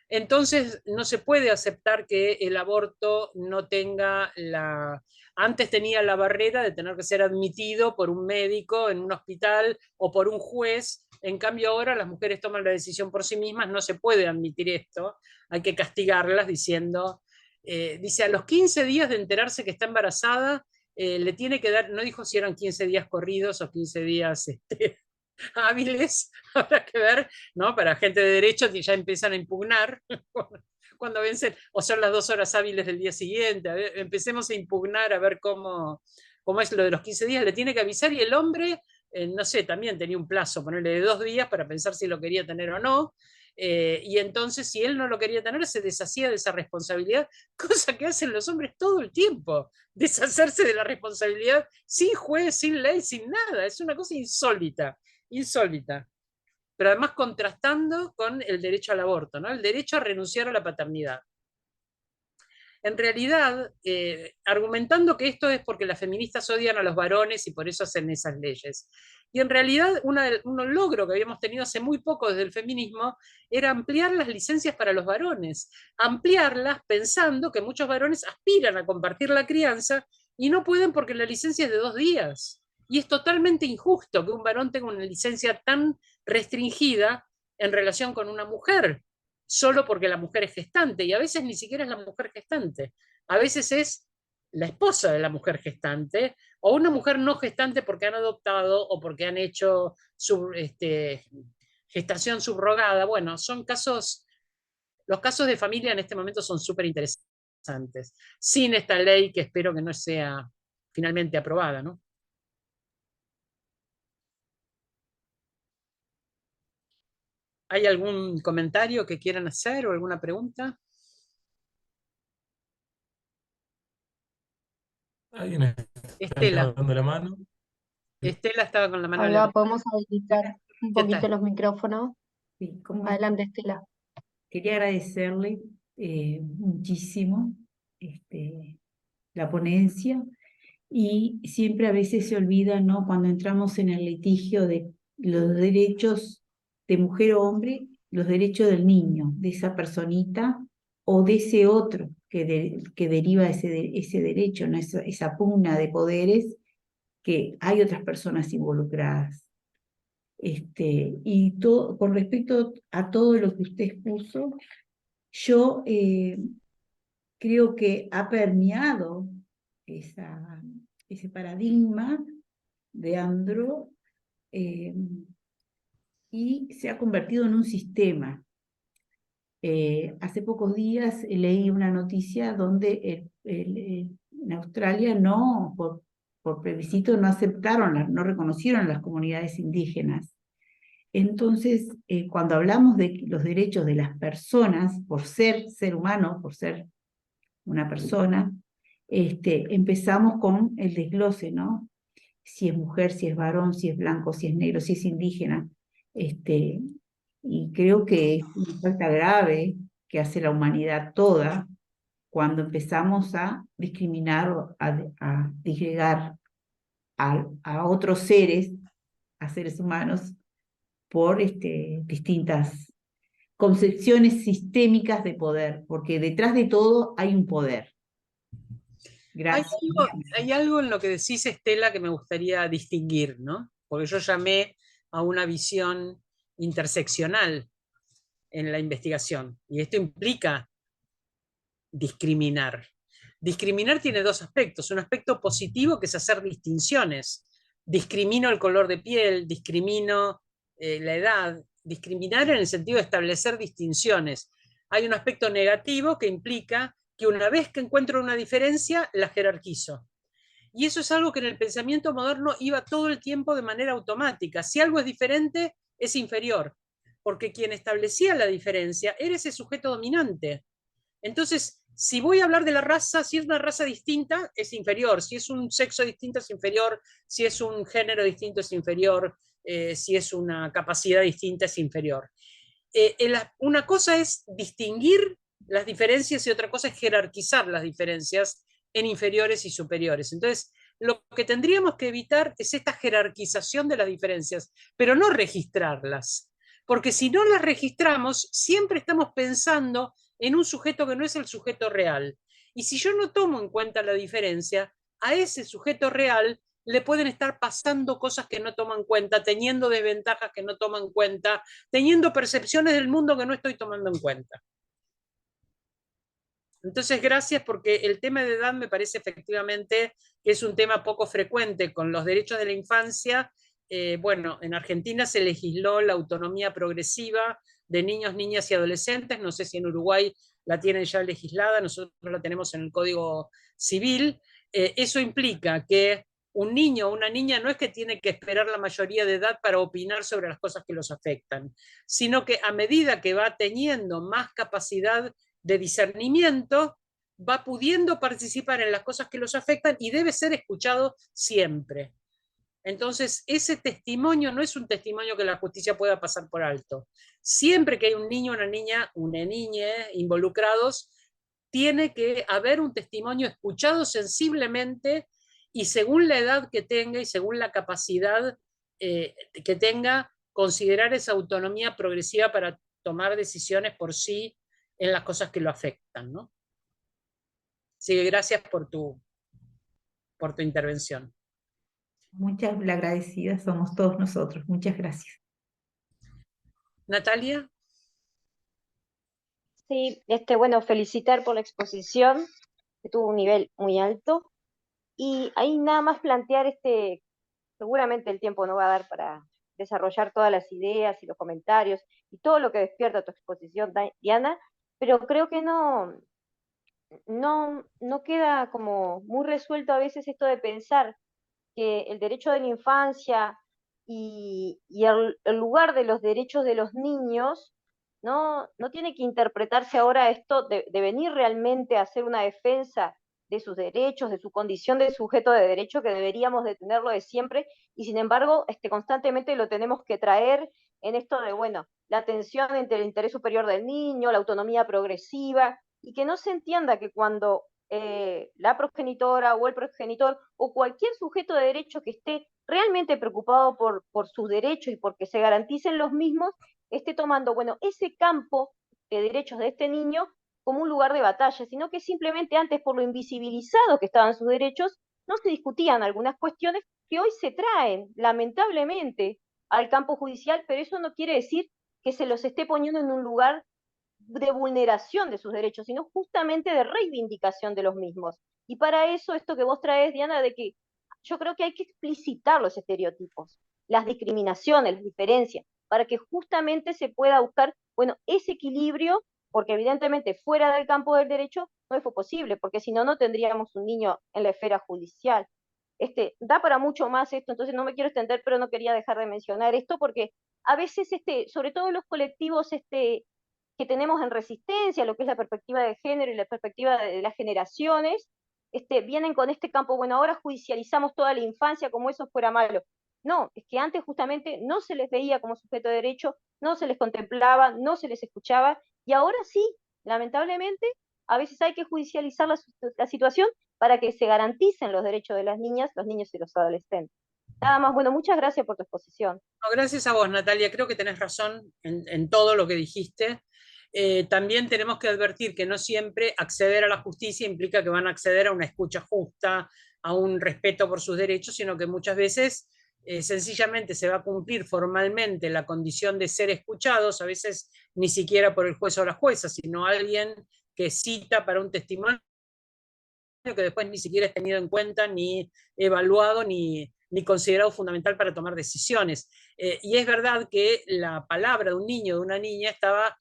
Speaker 2: entonces, no se puede aceptar que el aborto no tenga la... Antes tenía la barrera de tener que ser admitido por un médico en un hospital o por un juez. En cambio, ahora las mujeres toman la decisión por sí mismas, no se puede admitir esto. Hay que castigarlas diciendo, dice, a los 15 días de enterarse que está embarazada, le tiene que dar, no dijo si eran 15 días corridos o 15 días hábiles, habrá que ver, ¿no? Para gente de derecho que ya empiezan a impugnar cuando vencen, o son las 2 horas hábiles del día siguiente. A ver, empecemos a impugnar a ver cómo es lo de los 15 días. Le tiene que avisar y el hombre, no sé, también tenía un plazo, ponerle de 2 días para pensar si lo quería tener o no. Y entonces, si él no lo quería tener, se deshacía de esa responsabilidad, cosa que hacen los hombres todo el tiempo, deshacerse de la responsabilidad sin juez, sin ley, sin nada. Es una cosa insólita, insólita. Pero además contrastando con el derecho al aborto, ¿no? El derecho a renunciar a la paternidad. En realidad, argumentando que esto es porque las feministas odian a los varones y por eso hacen esas leyes. Y en realidad, un logro que habíamos tenido hace muy poco desde el feminismo era ampliar las licencias para los varones, ampliarlas pensando que muchos varones aspiran a compartir la crianza y no pueden porque la licencia es de 2 días. Y es totalmente injusto que un varón tenga una licencia tan restringida en relación con una mujer solo porque la mujer es gestante, y a veces ni siquiera es la mujer gestante, a veces es la esposa de la mujer gestante, o una mujer no gestante porque han adoptado o porque han hecho gestación subrogada. Bueno, son casos, los casos de familia en este momento son súper interesantes, sin esta ley que espero que no sea finalmente aprobada, ¿no? ¿Hay algún comentario que quieran hacer o alguna pregunta?
Speaker 3: Alguien está
Speaker 2: Estela.
Speaker 3: levantando la mano.
Speaker 2: Estela estaba con la mano
Speaker 4: Ahora
Speaker 2: levantada.
Speaker 4: podemos habilitar un
Speaker 2: Ya
Speaker 4: poquito
Speaker 2: está.
Speaker 4: los micrófonos.
Speaker 5: Sí, ¿cómo
Speaker 4: Adelante, Estela.
Speaker 5: quería agradecerle muchísimo la ponencia y siempre a veces se olvida, ¿no? Cuando entramos en el litigio de los derechos de mujer o hombre, los derechos del niño, de esa personita o de ese otro que deriva ese derecho, ¿no? Esa pugna de poderes, que hay otras personas involucradas. Y todo, con respecto a todo lo que usted expuso, yo creo que ha permeado ese paradigma de Andro y se ha convertido en un sistema. Hace pocos días leí una noticia donde en Australia por plebiscito no aceptaron, no reconocieron las comunidades indígenas. Entonces, cuando hablamos de los derechos de las personas, por ser humano, por ser una persona, empezamos con el desglose, ¿no? Si es mujer, si es varón, si es blanco, si es negro, si es indígena. Y creo que es una falta grave que hace la humanidad toda cuando empezamos a discriminar o a disgregar a otros seres, a seres humanos, por distintas concepciones sistémicas de poder, porque detrás de todo hay un poder. Gracias.
Speaker 2: Hay algo en lo que decís, Estela, que me gustaría distinguir, ¿no? Porque yo llamé a una visión interseccional en la investigación, y esto implica discriminar. Discriminar tiene dos aspectos. Un aspecto positivo, que es hacer distinciones. Discrimino el color de piel, discrimino la edad. Discriminar en el sentido de establecer distinciones. Hay un aspecto negativo que implica que una vez que encuentro una diferencia, la jerarquizo. Y eso es algo que en el pensamiento moderno iba todo el tiempo de manera automática. Si algo es diferente, es inferior, porque quien establecía la diferencia era ese sujeto dominante. Entonces, si voy a hablar de la raza, si es una raza distinta, es inferior. Si es un sexo distinto, es inferior. Si es un género distinto, es inferior. Si es una capacidad distinta, es inferior. Una cosa es distinguir las diferencias y otra cosa es jerarquizar las diferencias en inferiores y superiores. Entonces, lo que tendríamos que evitar es esta jerarquización de las diferencias, pero no registrarlas. Porque si no las registramos, siempre estamos pensando en un sujeto que no es el sujeto real. Y si yo no tomo en cuenta la diferencia, a ese sujeto real le pueden estar pasando cosas que no toman en cuenta, teniendo desventajas que no toman en cuenta, teniendo percepciones del mundo que no estoy tomando en cuenta. Entonces, gracias, porque el tema de edad me parece efectivamente que es un tema poco frecuente. Con los derechos de la infancia, bueno, en Argentina se legisló la autonomía progresiva de niños, niñas y adolescentes. No sé si en Uruguay la tienen ya legislada, nosotros la tenemos en el Código Civil. Eso implica que un niño o una niña no es que tiene que esperar la mayoría de edad para opinar sobre las cosas que los afectan, sino que a medida que va teniendo más capacidad de discernimiento, va pudiendo participar en las cosas que los afectan y debe ser escuchado siempre. Entonces, ese testimonio no es un testimonio que la justicia pueda pasar por alto. Siempre que hay un niño, una niña involucrados, tiene que haber un testimonio escuchado sensiblemente y según la edad que tenga y según la capacidad que tenga, considerar esa autonomía progresiva para tomar decisiones por sí en las cosas que lo afectan, ¿no? Así que gracias por tu intervención.
Speaker 5: Muchas agradecidas somos todos nosotros. Muchas gracias.
Speaker 2: Natalia.
Speaker 6: Sí, bueno, felicitar por la exposición, que tuvo un nivel muy alto. Y ahí nada más plantear seguramente el tiempo no va a dar para desarrollar todas las ideas y los comentarios y todo lo que despierta tu exposición, Diana, pero creo que no queda como muy resuelto a veces esto de pensar que el derecho de la infancia y el lugar de los derechos de los niños no tiene que interpretarse ahora esto de venir realmente a hacer una defensa de sus derechos, de su condición de sujeto de derecho, que deberíamos de tenerlo de siempre, y sin embargo, constantemente lo tenemos que traer en esto de, bueno, la tensión entre el interés superior del niño, la autonomía progresiva, y que no se entienda que cuando la progenitora o el progenitor o cualquier sujeto de derecho que esté realmente preocupado por sus derechos y porque se garanticen los mismos, esté tomando, bueno, ese campo de derechos de este niño como un lugar de batalla, sino que simplemente antes, por lo invisibilizado que estaban sus derechos, no se discutían algunas cuestiones que hoy se traen, lamentablemente, al campo judicial, pero eso no quiere decir que se los esté poniendo en un lugar de vulneración de sus derechos, sino justamente de reivindicación de los mismos. Y para eso, esto que vos traes, Diana, de que yo creo que hay que explicitar los estereotipos, las discriminaciones, las diferencias, para que justamente se pueda buscar, bueno, ese equilibrio, porque evidentemente fuera del campo del derecho no fue posible, porque si no, no tendríamos un niño en la esfera judicial. Da para mucho más esto, entonces no me quiero extender, pero no quería dejar de mencionar esto, porque a veces, sobre todo en los colectivos que tenemos en resistencia, lo que es la perspectiva de género y la perspectiva de las generaciones, vienen con este campo, bueno, ahora judicializamos toda la infancia como eso fuera malo. No, es que antes justamente no se les veía como sujeto de derecho, no se les contemplaba, no se les escuchaba, y ahora sí, lamentablemente, a veces hay que judicializar la situación para que se garanticen los derechos de las niñas, los niños y los adolescentes. Nada más, bueno, muchas gracias por tu exposición.
Speaker 2: No, gracias a vos, Natalia. Creo que tenés razón en todo lo que dijiste. También tenemos que advertir que no siempre acceder a la justicia implica que van a acceder a una escucha justa, a un respeto por sus derechos, sino que muchas veces sencillamente se va a cumplir formalmente la condición de ser escuchados, a veces ni siquiera por el juez o la jueza, sino alguien que cita para un testimonio que después ni siquiera es tenido en cuenta, ni evaluado, ni considerado fundamental para tomar decisiones. Y es verdad que la palabra de un niño o de una niña estaba,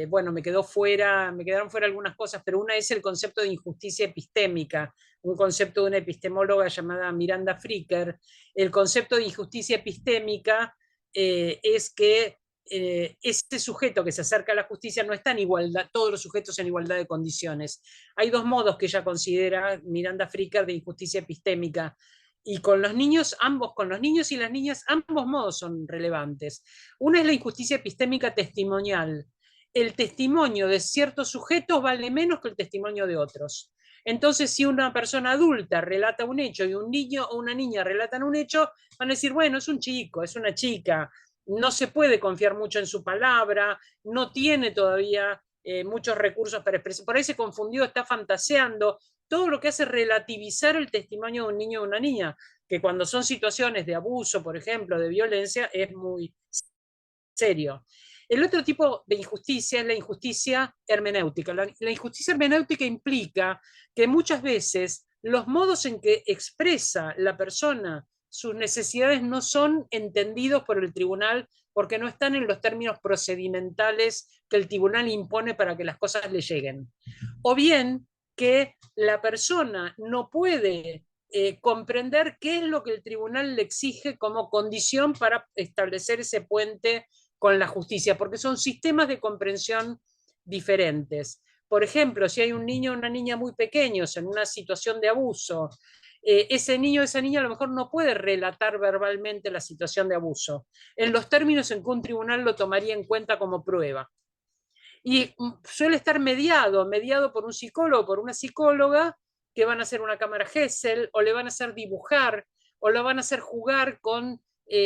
Speaker 2: bueno, me quedaron fuera algunas cosas, pero una es el concepto de injusticia epistémica, un concepto de una epistemóloga llamada Miranda Fricker. El concepto de injusticia epistémica es que este sujeto que se acerca a la justicia no está en igualdad, todos los sujetos en igualdad de condiciones. Hay dos modos que ella considera, Miranda Fricker, de injusticia epistémica. Y con los niños y las niñas, ambos modos son relevantes. Una es la injusticia epistémica testimonial. El testimonio de ciertos sujetos vale menos que el testimonio de otros. Entonces, si una persona adulta relata un hecho y un niño o una niña relatan un hecho, van a decir, bueno, es un chico, es una chica, no se puede confiar mucho en su palabra, no tiene todavía muchos recursos para expresar, por ahí se confundió, está fantaseando, todo lo que hace relativizar el testimonio de un niño o una niña, que cuando son situaciones de abuso, por ejemplo, de violencia, es muy serio. El otro tipo de injusticia es la injusticia hermenéutica. La injusticia hermenéutica implica que muchas veces los modos en que expresa la persona sus necesidades no son entendidos por el tribunal porque no están en los términos procedimentales que el tribunal impone para que las cosas le lleguen. O bien que la persona no puede comprender qué es lo que el tribunal le exige como condición para establecer ese puente con la justicia, porque son sistemas de comprensión diferentes. Por ejemplo, si hay un niño o una niña muy pequeños en una situación de abuso, ese niño o esa niña a lo mejor no puede relatar verbalmente la situación de abuso, en los términos en que un tribunal lo tomaría en cuenta como prueba. Y suele estar mediado por un psicólogo, por una psicóloga, que van a hacer una cámara Gesell, o le van a hacer dibujar, o lo van a hacer jugar con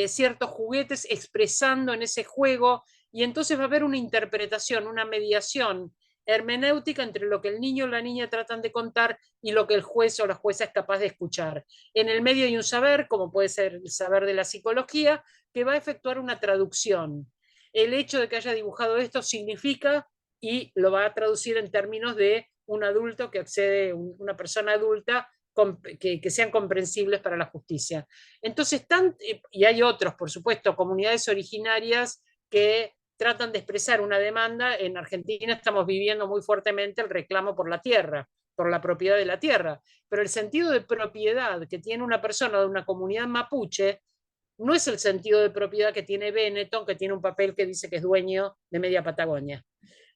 Speaker 2: ciertos juguetes expresando en ese juego, y entonces va a haber una interpretación, una mediación hermenéutica entre lo que el niño o la niña tratan de contar y lo que el juez o la jueza es capaz de escuchar. En el medio hay un saber, como puede ser el saber de la psicología, que va a efectuar una traducción. El hecho de que haya dibujado esto significa, y lo va a traducir en términos de un adulto que accede, una persona adulta, que sean comprensibles para la justicia. Entonces, y hay otros, por supuesto, comunidades originarias que tratan de expresar una demanda. En Argentina estamos viviendo muy fuertemente el reclamo por la tierra, por la propiedad de la tierra, pero el sentido de propiedad que tiene una persona de una comunidad mapuche no es el sentido de propiedad que tiene Benetton, que tiene un papel que dice que es dueño de media Patagonia.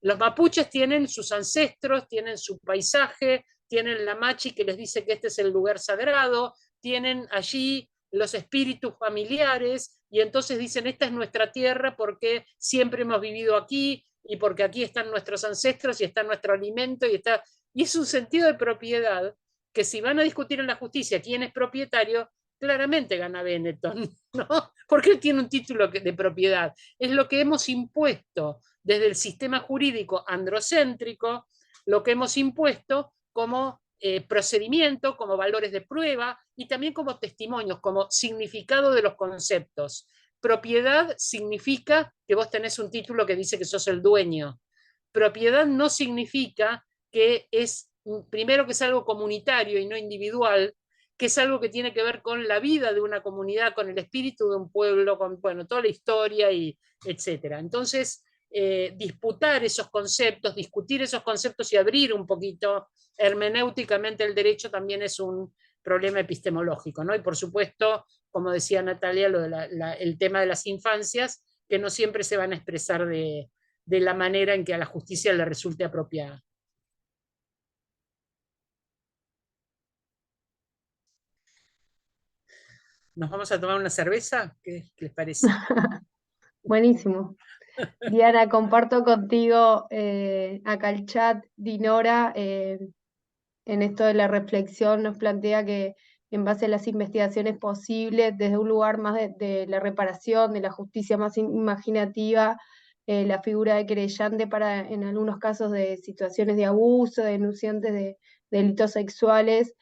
Speaker 2: Los mapuches tienen sus ancestros, tienen su paisaje, tienen la machi que les dice que este es el lugar sagrado, tienen allí los espíritus familiares, y entonces dicen, esta es nuestra tierra porque siempre hemos vivido aquí, y porque aquí están nuestros ancestros, y está nuestro alimento, y es un sentido de propiedad, que si van a discutir en la justicia quién es propietario, claramente gana Benetton, ¿no? Porque él tiene un título de propiedad. Es lo que hemos impuesto desde el sistema jurídico androcéntrico, lo que hemos impuesto como procedimiento, como valores de prueba y también como testimonios, como significado de los conceptos. Propiedad significa que vos tenés un título que dice que sos el dueño. Propiedad no significa que es, primero, que es algo comunitario y no individual, que es algo que tiene que ver con la vida de una comunidad, con el espíritu de un pueblo, con, bueno, toda la historia, y etcétera. Entonces, disputar esos conceptos, discutir esos conceptos y abrir un poquito hermenéuticamente el derecho también es un problema epistemológico, ¿no? Y por supuesto, como decía Natalia, el tema de las infancias, que no siempre se van a expresar de la manera en que a la justicia le resulte apropiada. ¿Nos vamos a tomar una cerveza? ¿Qué les parece?
Speaker 4: Buenísimo. Diana, comparto contigo acá el chat. Dinora, en esto de la reflexión, nos plantea que en base a las investigaciones posibles, desde un lugar más de la reparación, de la justicia más imaginativa, la figura de querellante para, en algunos casos de situaciones de abuso, de denunciantes de delitos sexuales,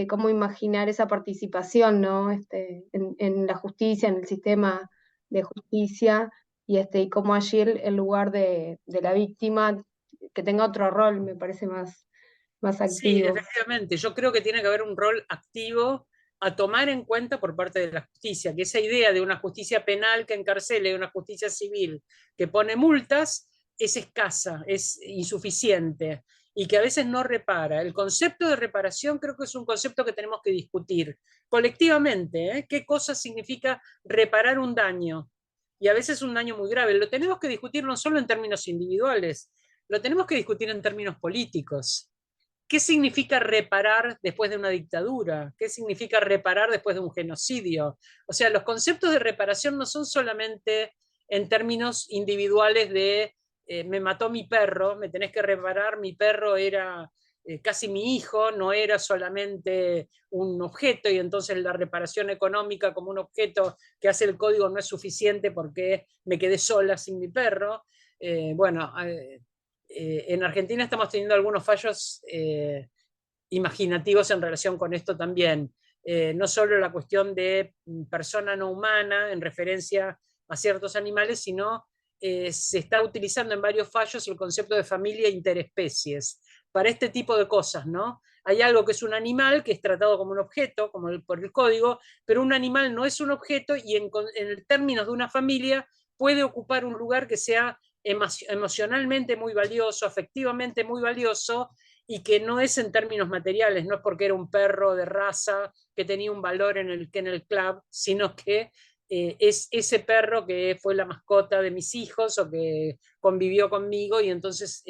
Speaker 4: cómo imaginar esa participación, ¿no? En la justicia, en el sistema de justicia, y cómo allí el lugar de la víctima, que tenga otro rol, me parece más
Speaker 2: Sí,
Speaker 4: activo.
Speaker 2: efectivamente. Yo creo que tiene que haber un rol activo a tomar en cuenta por parte de la justicia, que esa idea de una justicia penal que encarcele y una justicia civil que pone multas es escasa, es insuficiente y que a veces no repara. El concepto de reparación creo que es un concepto que tenemos que discutir colectivamente, ¿eh? ¿Qué cosa significa reparar un daño? Y a veces un daño muy grave. Lo tenemos que discutir no solo en términos individuales, lo tenemos que discutir en términos políticos. ¿Qué significa reparar después de una dictadura? ¿Qué significa reparar después de un genocidio? O sea, los conceptos de reparación no son solamente en términos individuales de me mató mi perro, me tenés que reparar, mi perro era casi mi hijo, no era solamente un objeto, y entonces la reparación económica como un objeto que hace el código no es suficiente porque me quedé sola sin mi perro. En Argentina estamos teniendo algunos fallos imaginativos en relación con esto también. No solo la cuestión de persona no humana en referencia a ciertos animales, sino se está utilizando en varios fallos el concepto de familia interespecies para este tipo de cosas, ¿no? Hay algo que es un animal que es tratado como un objeto, por el código, pero un animal no es un objeto y en términos de una familia puede ocupar un lugar que sea emocionalmente muy valioso, afectivamente muy valioso, y que no es en términos materiales, no es porque era un perro de raza que tenía un valor en el club, sino que es ese perro que fue la mascota de mis hijos o que convivió conmigo, y entonces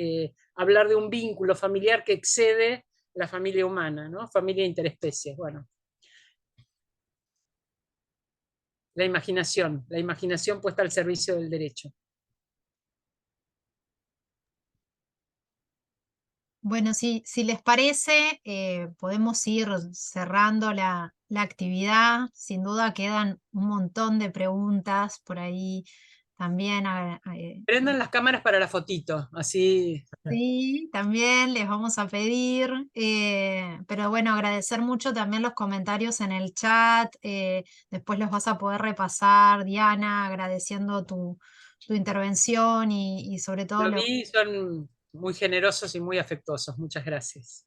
Speaker 2: hablar de un vínculo familiar que excede la familia humana, ¿no? Familia interespecies. Bueno. La imaginación puesta al servicio del derecho.
Speaker 1: Bueno, si les parece, podemos ir cerrando la actividad. Sin duda quedan un montón de preguntas por ahí también.
Speaker 2: Prendan las cámaras para la fotito, así.
Speaker 1: Sí, también les vamos a pedir, pero bueno, agradecer mucho también los comentarios en el chat. Después los vas a poder repasar, Diana, agradeciendo tu intervención y sobre todo
Speaker 2: Lo vi, son muy generosos y muy afectuosos. Muchas gracias.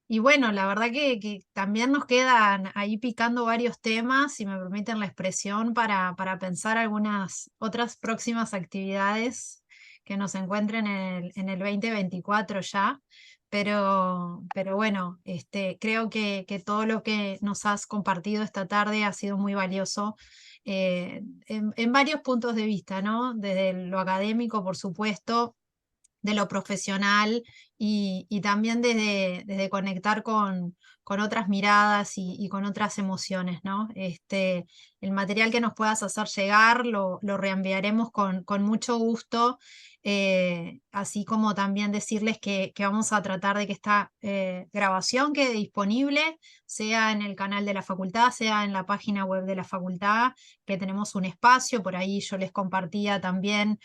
Speaker 1: Y bueno, la verdad que también nos quedan ahí picando varios temas, si me permiten la expresión, para pensar algunas otras próximas actividades que nos encuentren en el 2024 ya. Pero bueno, creo que todo lo que nos has compartido esta tarde ha sido muy valioso en varios puntos de vista, ¿no? Desde lo académico, por supuesto, de lo profesional y también desde conectar con otras miradas y con otras emociones, ¿no? El material que nos puedas hacer llegar lo reenviaremos con mucho gusto, así como también decirles que vamos a tratar de que esta grabación quede disponible, sea en el canal de la facultad, sea en la página web de la facultad, que tenemos un espacio, por ahí yo les compartía también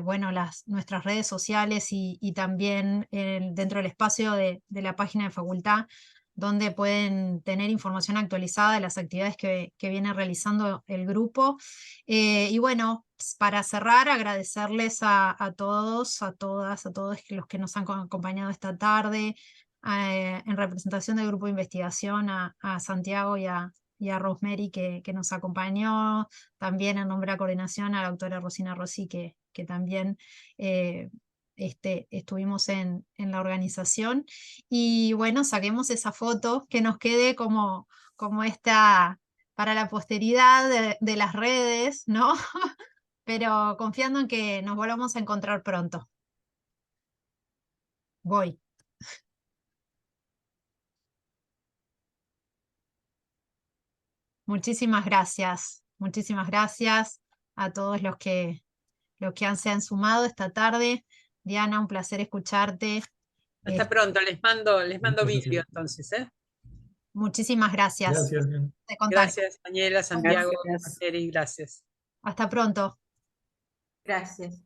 Speaker 1: bueno, nuestras redes sociales y también dentro del espacio de la página de facultad, donde pueden tener información actualizada de las actividades que viene realizando el grupo. Y bueno, para cerrar, agradecerles a todos, a todas, a todos los que nos han acompañado esta tarde, en representación del grupo de investigación, a Santiago y a Rosemary que nos acompañó, también en nombre de la coordinación a la doctora Rosina Rossi, que también estuvimos en la organización. Y bueno, saquemos esa foto que nos quede como esta para la posteridad de las redes, ¿no? Pero confiando en que nos volvamos a encontrar pronto. Voy. Muchísimas gracias a todos los que se han sumado esta tarde. Diana, un placer escucharte.
Speaker 2: Hasta pronto, les mando vídeo entonces, ¿eh?
Speaker 1: Muchísimas gracias.
Speaker 3: Gracias, Diana.
Speaker 1: De contacto.
Speaker 2: Gracias, Daniela, Santiago,
Speaker 5: Gracias.
Speaker 2: Eri, gracias.
Speaker 1: Hasta pronto.
Speaker 5: Gracias.